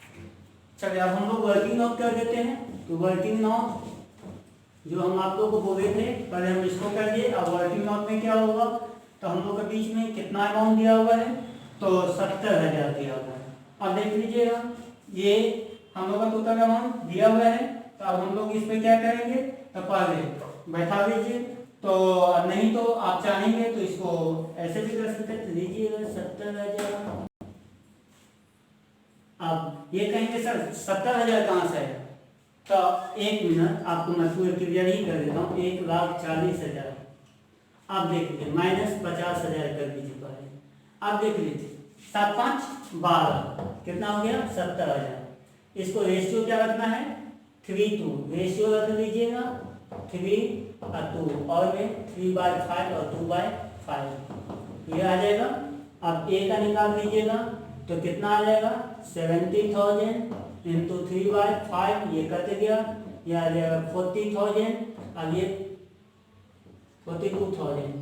Speaker 1: चलिए अब हम लोग वर्किंग नोट कर देते हैं। तो वर्किंग नोट जो हम आप लोगों को बोले थे पहले हम इसको कर दिए। अब वर्किंग नोट में क्या होगा, तो हम लोग के बीच में कितना अमाउंट दिया हुआ है, तो 70,000 दिया हुआ है। अब देख लीजिएगा ये हम लोग का टोटल अमाउंट दिया हुआ है। तो अब हम लोग इस पे क्या करेंगे, तो पहले बैठा दीजिए। तो नहीं तो आप चाहेंगे तो इसको ऐसे भी कर सकते हैं। लीजिएगा 70,000। अब ये कहेंगे सर 70,000 कहाँ से है, तो एक मिनट आपको मैं पूरा क्लियर ही कर देता हूँ। 1,40,000 आप देख लीजिए माइनस 50,000 कर दीजिए पहले। आप देख लीजिए 7 5 12 कितना हो गया 70,000। इसको रेशियो क्या रखना है 3 to, रेशियो रख लीजिएगा 3 और 2 और में 3/5 और 2/5 ये आ जाएगा। अब ए का निकाल लीजिएगा तो कितना आ जाएगा 70,000 इंटू 3/5 ये कट गया, ये आ जाएगा 40,000। अब ये 42,000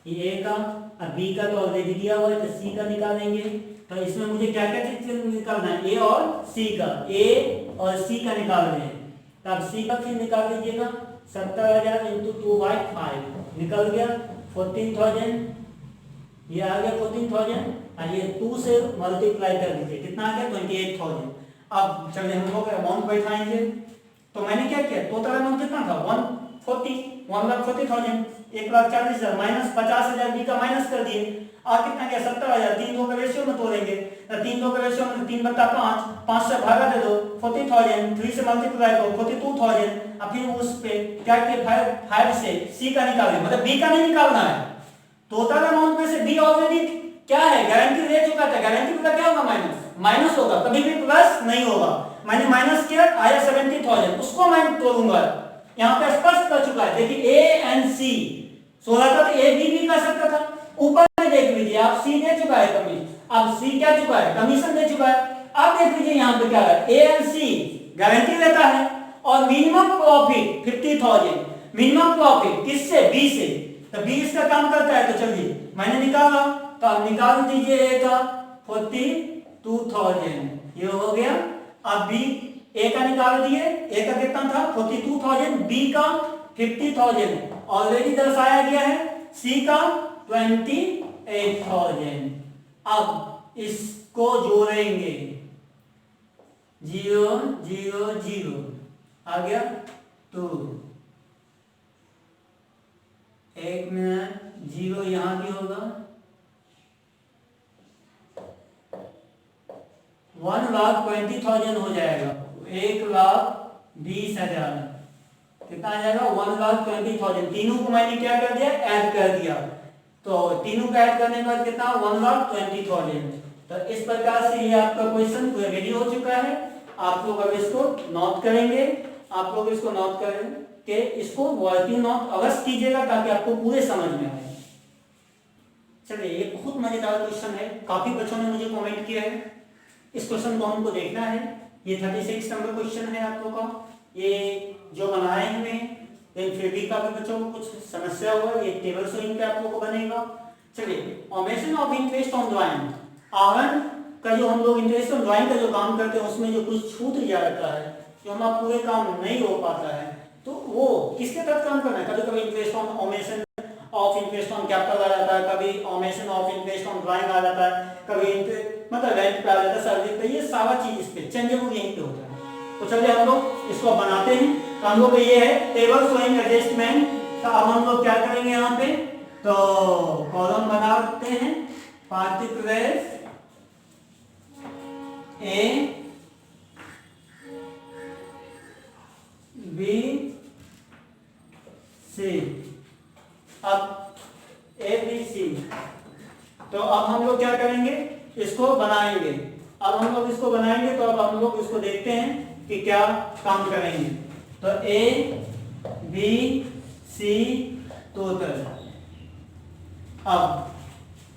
Speaker 1: ये ए का। अब बी का तो ऑलरेडी दिया हुआ है, तो सी का निकालेंगे। तो इसमें मुझे क्या क्या चीज निकालना है, ए और सी का, ए और सी का निकाल रहे हैं। तो अब सी का फिर निकाल लीजिएगा 70,000 इंटू 2/5 निकल गया 14,000 ये आ गया 14,000। और ये 2 से मल्टीप्लाई कर दीजिए कितना आ गया 28,000। अब चलिए हम लोग अमाउंट बैठाएंगे। तो मैंने क्या किया टोटल अमाउंट कितना था 1,40,000 1,40,000 माइनस 50,000 बी का माइनस कर दिए। और कितना गया 70,000। 3 2 का रेशियो में तोड़ेंगे, 3 2 का रेशियो में 3/5 5 से भागा दे दो 40,000 3 से मल्टीप्लाई करो 42,000। अब फिर उस पे क्या किया 5 से सी का निकालेंगे, मतलब बी का नहीं निकालना है। टोटल अमाउंट में से बी ऑलरेडी क्या है गारंटी दे चुका था, गारंटी का क्या होगा माइनस होगा, कभी भी प्लस नहीं होगा। मैंने माइनस किया आया 70,000, उसको मैं तोड़ूंगा। यहाँ पे स्पष्ट कर चुका है देखिए ए एंड सी 16 का, तो ए बी कर सकता था। ऊपर में देख लीजिए आप सी दे चुका है कमीशन, अब सी क्या चुका है कमीशन दे चुका है। अब देख लीजिए यहाँ पे क्या है ए एंड सी गारंटी लेता है और मिनिमम प्रॉफिट 50,000। मिनिमम प्रॉफिट किससे बी से, तो बी इसका काम करता है। तो चलिए मैंने निकाला, तो अब निकाल दीजिए ए का 42,000 ये हो गया। अब बी ए का निकाल दिए, ए का कितना था 42,000, बी का 50,000 ऑलरेडी दर्शाया गया है, सी का 28,000। अब इसको जोड़ेंगे 0 0 0 आ गया 2 1 मिनट 0 यहां भी होगा 1,20,000 हो जाएगा। 1,20,000 कितना आ जाएगा 1,20,000। तीनों को मैंने क्या कर दिया ऐड कर दिया, तो तीनों को ऐड करने के बाद कितना 1,20,000। तो इस प्रकार से ये आपका क्वेश्चन रेडी हो चुका है। आप लोग अब इसको नोट करेंगे, आप लोग इसको नोट करके इसको वर्किंग नोट अवश्य कीजिएगा ताकि आपको पूरे समझ में आए। चलिए ये बहुत मजेदार क्वेश्चन है, काफी बच्चों ने मुझे कमेंट किया है। इस क्वेश्चन को हमको देखना है। ये 36 नंबर क्वेश्चन है आप लोगों का, ये जो बनाए हुए हैं। फिर भी काफी बच्चों को कुछ समस्या हुआ, ये टेबल शोइंग पे आप लोगों को बनेगा। चलिए ऑमेशन ऑफ इंटरेस्ट ऑन ड्राइंग, आवरण का जो हम लोग इंटरेस्ट ऑन ड्राइंग का जो काम करते हैं उसमें जो कुछ छूट जाता है, जो हमारा पूरे काम नहीं हो पाता है, तो वो किसके तहत काम करना है। कभी कभी interest on omission of interest on capital आ जाता है, कभी omission of interest on drawing आ जाता है, कभी मतलब रेंट पे आ जाता है, सर्विस पे, ये सारा चीज इस पे चेंजेबल यहीं पे होता है। तो चलिए हम लोग इसको बनाते हैं। तो हम लोग ये है टेबल शोइंग एडजस्टमेंट। तो अब हम लोग क्या करेंगे यहाँ पे, तो कॉलम बनाते हैं पार्टिकुलर्स ए बी सी। अब ए बी सी, तो अब हम लोग क्या करेंगे इसको बनाएंगे। अब हम लोग इसको बनाएंगे, तो अब हम लोग इसको देखते हैं कि क्या काम करेंगे। तो ए बी सी टोटल। अब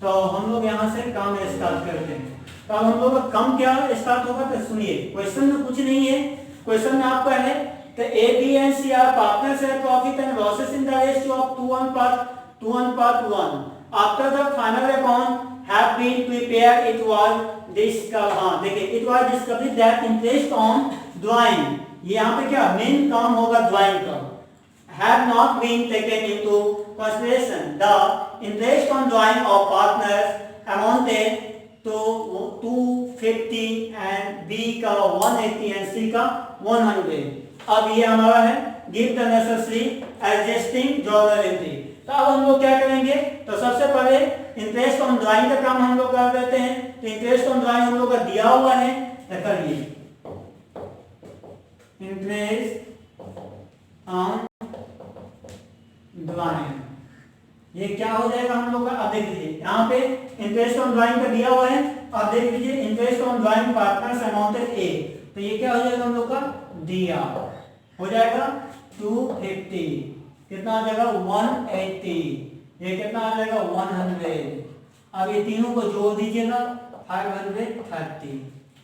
Speaker 1: तो हम लोग यहां से काम स्टार्ट करते हैं। तो अब हम लोग का काम क्या स्टार्ट होगा, तो सुनिए, क्वेश्चन में कुछ नहीं है। क्वेश्चन में आपका है तो A B and C are partners at profit and losses in the ratio of 2:1 after the final account have been prepared it was देखिए it was discovered that interest on drawing, ये यहाँ पे क्या main काम होगा drawing का, have not been taken into consideration. The interest on drawing of partners amounted to 250 and B का 180 and C का 100. अब ये हमारा है give the necessary adjusting journal entry. तो अब हम लोग क्या करेंगे, तो सबसे पहले इंटरेस्ट ऑन ड्राइंग का काम हम लोग कर देते हैं। तो इंटरेस्ट ऑन ड्राइंग हम लोग का दिया हुआ है, तो करिए इंटरेस्ट ऑन ड्राइंग, ये क्या हो जाएगा हम लोग का। अब देख लीजिए यहाँ पे इंटरेस्ट ऑन ड्राइंग का दिया हुआ है। अब देख लीजिए interest on drawing partners amounted A, तो ये क्या हो जाएगा हम लोग का दिया हो जाएगा 250, कितना आ जाएगा 180, ये कितना आ जाएगा 100। अब ये तीनों को जोड़ दीजिएगा 530,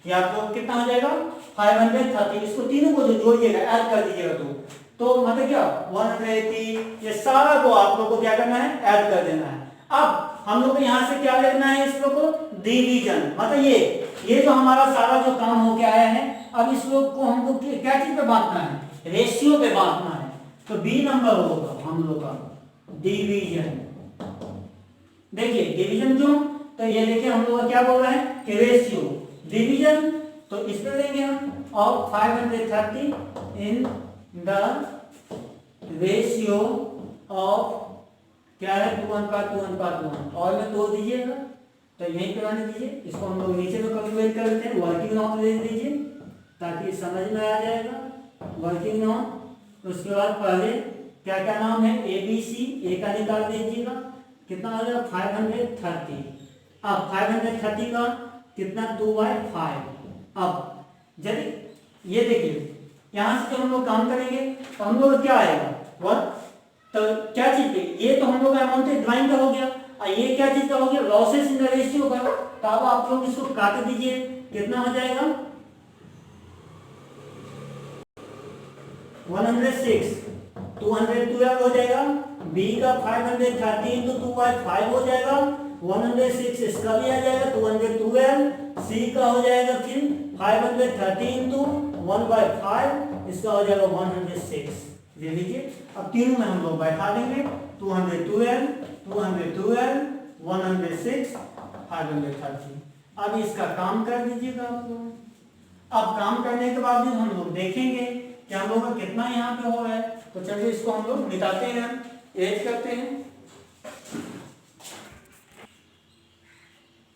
Speaker 1: ये आपको कितना हो जाएगा 530। इसको तीनों को जो जोड़िएगा ऐड कर दीजिएगा तो मतलब क्या 180, ये सारा को आप लोग को क्या करना है ऐड कर देना है। अब हम लोग को यहाँ से क्या लेना है, इस लोग को डिवीजन, मतलब ये जो हमारा सारा जो काम हो गया है, अब इस लोग को हमको क्या चीज पे बांटना है, रेशियो पे बांटना है। तो बी नंबर होगा हम लोग का डिवीजन। देखिए डिवीजन जो, तो ये देखिए हम लोग क्या बोल रहे हैं कि रेशियो डिवीजन, तो इस पे लेंगे हम और 530 इन द रेशियो ऑफ क्या है 2:1 और में तोड़ दीजिएगा, तो यहीं पे आने दीजिए। इसको हम लोग नीचे में कैलकुलेट कर लेते हैं, वर्किंग नॉट ले दीजिए ताकि समझ में आ जाएगा वर्किंग नॉट। उसके बाद पहले क्या क्या नाम है ए बी सी, ए का निकाल दीजिएगा, कितना आ जाएगा 530। अब 530 का कितना 2/5। अब यदि ये देखिए यहां से जब हम लोग काम करेंगे तो हम लोग क्या आएगा 1, तो क्या चीज पे ये तो हम लोग का अमाउंट ड्राइंग का हो गया, और ये क्या चीज का हो गया लॉसेस इन द रेशियो का। तो अब आप लोग इसको काट दीजिए, कितना हो जाएगा 106, 212 हो जाएगा। बी का 530 into 2/5 हो जाएगा 106, इसका भी आ जाएगा 212। सी का हो जाएगा फिर 530 into 1/5, इसका हो जाएगा 106। ले लीजिए, अब तीनों में हम लोग बैठा देंगे 212, 106, 530। अब इसका काम कर दीजिएगा आप लोग। अब काम करने के बाद हम लोग देखेंगे कि हम लोग का कितना यहाँ पे हो रहा है। तो चलिए इसको हम लोग मिटाते हैं, एड करते हैं।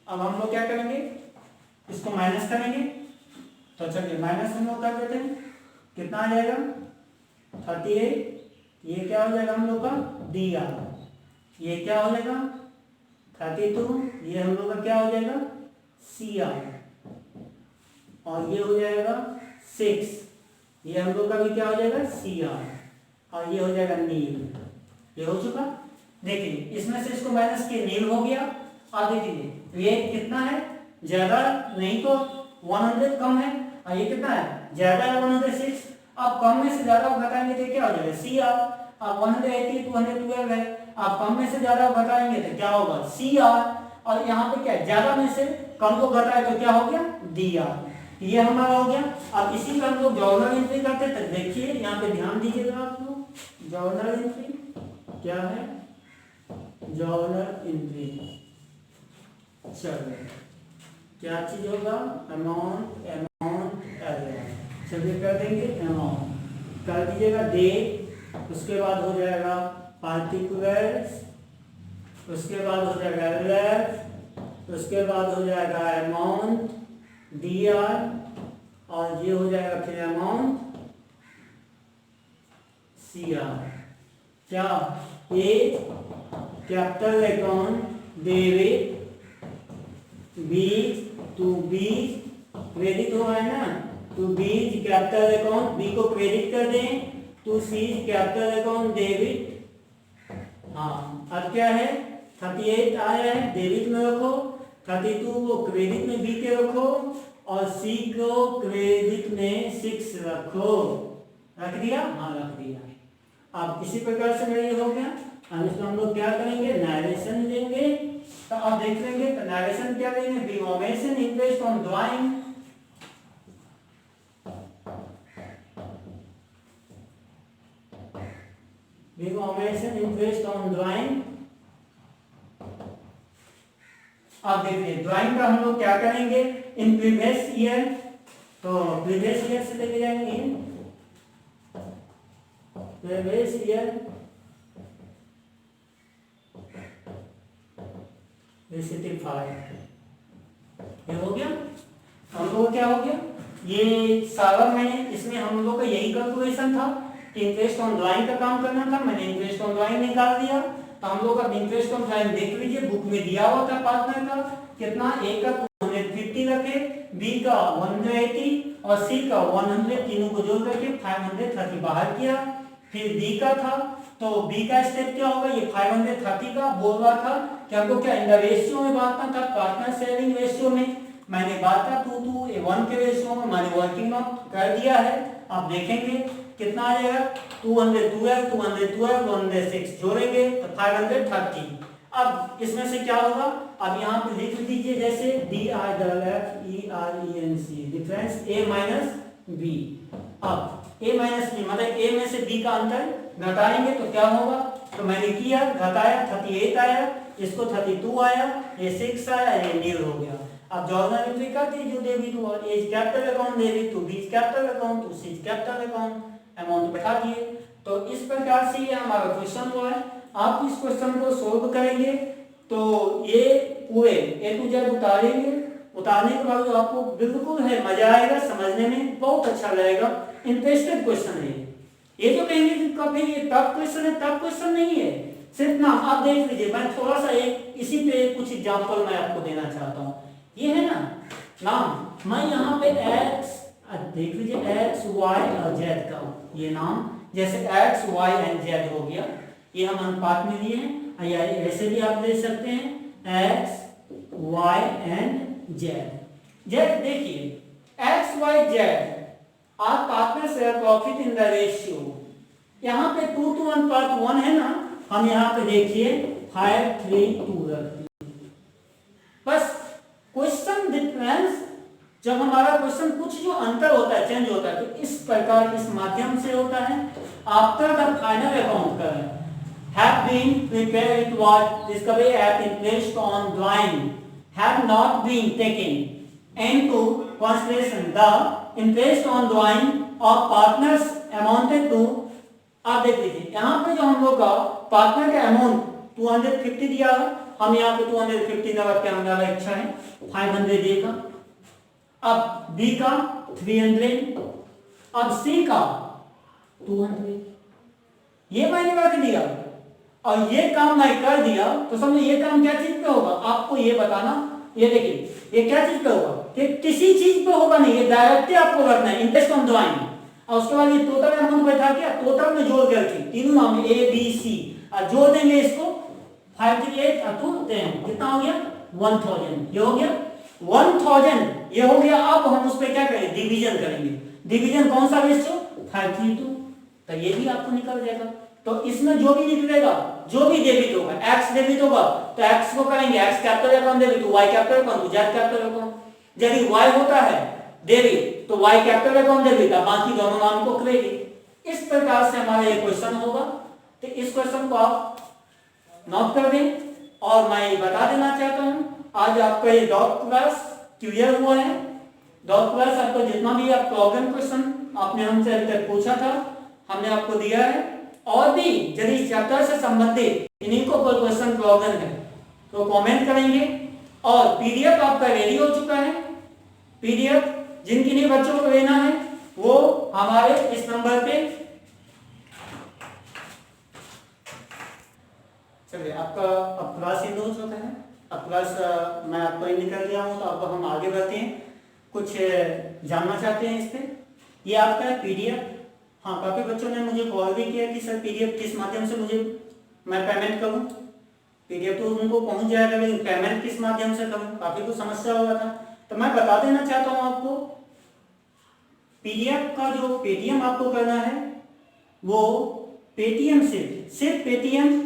Speaker 1: अब हम लोग क्या करेंगे, इसको माइनस करेंगे। तो चलिए माइनस हम लोग कर देते हैं, कितना आ जाएगा 38, ये क्या हो जाएगा हम लोग का डी आर, ये क्या हो जाएगा 32, ये हम लोग का क्या हो जाएगा सी आर, और ये हो जाएगा 6, ये हम लोग का भी क्या हो जाएगा सी आर, और ये हो जाएगा नील। ये हो चुका। देखिए इसमें से इसको माइनस किए नील हो गया। और देखिए ये कितना है ज्यादा नहीं तो 100 कम है, और ये कितना है ज्यादा है 106। अब कम में से ज्यादा घटाएंगे तो क्या हो जाएगा सी आर। अब 180 212 है, अब कम में से ज्यादा घटाएंगे तो क्या होगा सी आर, और यहाँ पे क्या ज्यादा में से कम को घटाए तो क्या हो गया डी आर। ये हमारा हो गया। अब इसी का हम लोग जर्नल एंट्री करते हैं। तो देखिए यहाँ पे ध्यान दीजिएगा आप लोग, जर्नल एंट्री क्या है, जर्नल एंट्री चलिए क्या चीज होगा अमाउंट एरिया। चलिए कर देंगे अमाउंट, कर दीजिएगा डेट, उसके बाद हो जाएगा पार्टिकुलर्स, उसके बाद हो जाएगा एलएफ, उसके बाद हो जाएगा अमाउंट डी आर, और ये हो जाएगा फिर अमाउंट सी आर। क्या A capital account debit, B to B credit हुआ है ना, to B's capital account, B को क्रेडिट कर दें, to C's capital account debit. हाँ अब क्या है 38 आया है डेबिट में रखो, 32 को क्रेडिट में बी के रखो और सी को क्रेडिट में 6 रखो। रख दिया? हाँ रख दिया। अब इसी प्रकार से मेरा ये हो गया। अब इसमें हम लोग क्या करेंगे, नरेशन देंगे। तो आप देख लेंगे तो नरेशन क्या देंगे, being omission interest on drawing, being omission interest on drawing. अब देखिए ड्राइंग का हम लोग क्या करेंगे, इन प्रीवियस ईयर, तो प्रीवियस ईयर से लेके जाएंगे इन प्रीवियस ईयर ये हो गया। हम लोग क्या हो गया, ये सारा मैंने इसमें हम लोग का यही कैलकुलेशन था कि इंटरेस्ट ऑन ड्राइंग का काम करना था, मैंने इंटरेस्ट ऑन ड्राइंग निकाल दिया। तो हम लोग का इंटरेस्ट ऑन ड्राइंग देख लीजिए, बुक में दिया हुआ था पार्टनर का कितना, ए का 250 रखे, बी का 180 और सी का 100, तीनों को जोड़ करके 530 बाहर किया। फिर बी का था, तो बी का स्टेप क्या होगा, ये 530 का बोल रहा था कि हमको क्या इन द रेशियो में बांटना था, पार्टनर शेयरिंग रेशियो में। मैंने बांटा 2:1 के रेशियो में, मैंने वर्किंग नोट कर दिया है। आप देखेंगे कितना आ जाएगा, 212 212 106 जोड़ेंगे तो 530। अब इसमें से क्या होगा, अब यहाँ पे लिख दीजिए जैसे DIFFERENC difference A minus B. अब A माइनस बी मतलब A में से B का अंतर घटाएंगे तो क्या होगा, तो मैंने किया घटाया 38 आया, इसको 32 आया, ये 6 आया, ये 0 हो गया। अब जॉर्नल एंट्री कर दीजिए, डेबिट हुआ A's capital account debit to B's capital account to C's capital account, amount बैठा दिए। तो इस प्रकार से ये हमारा क्वेश्चन हुआ है। आप इस क्वेश्चन को सोल्व करेंगे तो ये पूरे A to Z उतारेंगे, उतारने के बाद आपको बिल्कुल है मजा आएगा, समझने में बहुत अच्छा लगेगा। इंटरेस्टेड क्वेश्चन है ये जो कहेंगे कि कभी ये टफ क्वेश्चन है, टफ क्वेश्चन नहीं है। सिर्फ ना आप देख लीजिए, मैं थोड़ा सा एक इसी पे कुछ एग्जांपल मैं आपको देना चाहता हूँ। ये है ना नाम, मैं यहाँ पे x देख लीजिए x y और z का ये नाम, जैसे x y एंड z हो गया, ये हम अनुपात में लिए हैं, या ऐसे भी आप दे सकते हैं x y एंड z। देखिए x y z are partner share profit in the ratio, यहाँ पे 2:1 है ना, हम यहाँ पे देखिए 5:3:2 रखते हैं। बस क्वेश्चन डिफरेंस जब हमारा क्वेश्चन कुछ जो अंतर होता है, चेंज होता है, तो इस प्रकार इस माध्यम से होता है। आफ्टर द फाइनल अकाउंट करें have been prepared, it was discovered at interest on drawing have not been taken into consideration, the interest on drawing of partners amounted to, आप देख लीजिए यहाँ पे जो हम लोग का पार्टनर का अमाउंट 250 दिया है, हम यहाँ पे 250 न रख के हमारा इच्छा है 500 देगा। अब बी का 300, अब सी का 200, ये मैंने रख दिया और ये काम मैं कर दिया। तो समझो ये काम क्या चीज पे होगा, आपको ये बताना। ये देखिए ये क्या चीज पे होगा, कि किसी चीज पे होगा नहीं, ये डायरेक्टली आपको रखना है इंटरेस्ट ऑन ड्राइंग। और उसके बाद ये टोटल अमाउंट बैठा के टोटल में जोड़ करके तीनों नाम ए बी सी जोड़ देंगे इसको 538 और 2 10, कितना हो गया 1000, ये हो गया 1000, ये हो गया। अब हम उस पर क्या करेंगे, डिवीजन करेंगे। डिवीजन कौन सा रेशियो 5:3:2, तो ये भी आपको निकल जाएगा। तो इसमें जो भी निकलेगा, जो भी डेबिट होगा, x डेबिट होगा तो x को करेंगे x capital account debit, y capital account, z capital account. यदि y होता है डेबिट तो y कैपिटल अकाउंट डेबिट, बाकी दोनों नाम को क्रेडिट। इस प्रकार से हमारा ये क्वेश्चन होगा। तो इस क्वेश्चन को आप नोट कर दें। और मैं बता देना चाहता हूं आज आपका ये डॉट क्लास क्लियर हुआ है। डॉट क्लास आपको जितना भी आप प्रॉब्लम क्वेश्चन आपने हमसे अभी तक पूछा था हमने आपको दिया है। और भी यदि चैप्टर से संबंधित इन्हीं को कोई क्वेश्चन प्रॉब्लम है तो कमेंट करेंगे। और पीडीएफ आपका रेडी हो चुका है। पीडीएफ जिन किन्हीं बच्चों को लेना है वो हमारे इस नंबर पे, चलिए आपका अब क्लास इन हो चुका है। अब क्लास मैं आपको निकल गया हूँ तो अब हम आगे बढ़ते हैं। कुछ जानना चाहते हैं इस पे। ये आपका है पीडीएफ। हाँ, काफ़ी बच्चों ने मुझे कॉल भी किया कि सर पीडीएफ किस माध्यम से मैं पेमेंट करूँ। पीडीएफ तो उनको पहुंच जाएगा, लेकिन पेमेंट किस माध्यम से करूँ, काफ़ी कुछ समस्या हो रहा था। तो मैं बता देना चाहता हूँ आपको, पीडीएफ का जो पेटीएम आपको करना है वो पेटीएम से, सिर्फ पेटीएम,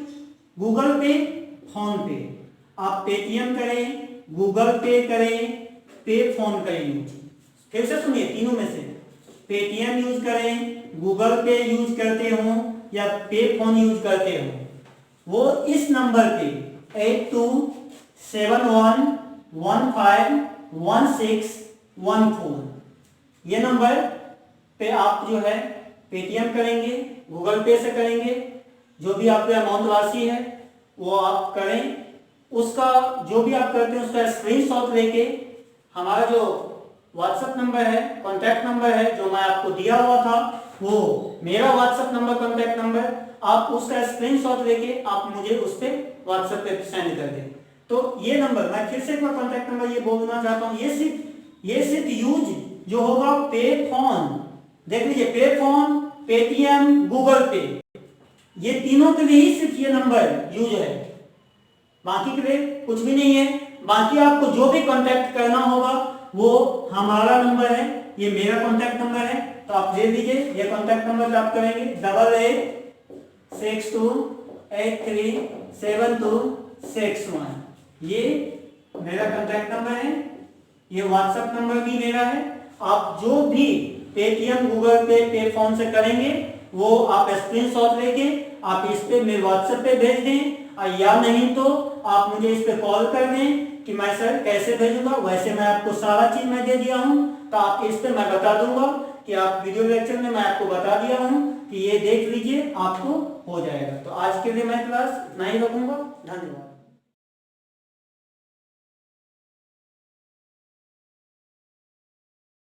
Speaker 1: गूगल पे, फोन पे। आप पेटीएम करें, गूगल पे करें, पे फोन करें यूज। फिर से सुनिए, तीनों में से पेटीएम यूज करें, गूगल पे यूज करते हो या पे फोन यूज करते हो, वो इस नंबर पे 8271151614 ये नंबर पे आप जो है पेटीएम करेंगे, गूगल पे से करेंगे, जो भी आपके अमाउंट राशि है वो आप करें। उसका जो भी आप करते हैं उसका स्क्रीनशॉट लेके हमारा जो व्हाट्सएप नंबर है, कॉन्टैक्ट नंबर है जो मैं आपको दिया हुआ था, वो मेरा व्हाट्सएप नंबर, कॉन्टैक्ट नंबर, आप उसका स्क्रीनशॉट लेके आप मुझे उस पे व्हाट्सएप पे सेंड कर दें। तो ये नंबर, मैं फिर से एक बार कॉन्टैक्ट नंबर ये बोलना चाहता हूँ, ये सिर्फ यूज जो होगा पे फोन, देख लीजिए, पे फोन, पेटीएम, गूगल पे, ये तीनों के लिए ही सिर्फ ये नंबर यूज है, बाकी के लिए कुछ भी नहीं है। बाकी आपको जो भी कांटेक्ट करना होगा वो हमारा नंबर है, ये मेरा कांटेक्ट नंबर है, तो आप ले लीजिए। ये कांटेक्ट नंबर आप करेंगे 8862837261, ये मेरा कांटेक्ट नंबर है, ये व्हाट्सएप नंबर भी मेरा है। आप जो भी पेटीएम, गूगल पे, पे फोन से करेंगे वो आप स्क्रीनशॉट लेके आप इस पे मेरे व्हाट्सएप पे भेज दें, या नहीं तो आप मुझे इस पे कॉल कर दें कि मैं सर कैसे भेजूंगा। वैसे मैं आपको सारा चीज मैं दे दिया हूं, तो आप इस पे मैं बता दूंगा कि आप वीडियो लेक्चर में मैं आपको बता दिया हूं कि ये देख लीजिए, आपको हो जाएगा। तो आज के लिए मैं क्लास नहीं रखूंगा। धन्यवाद।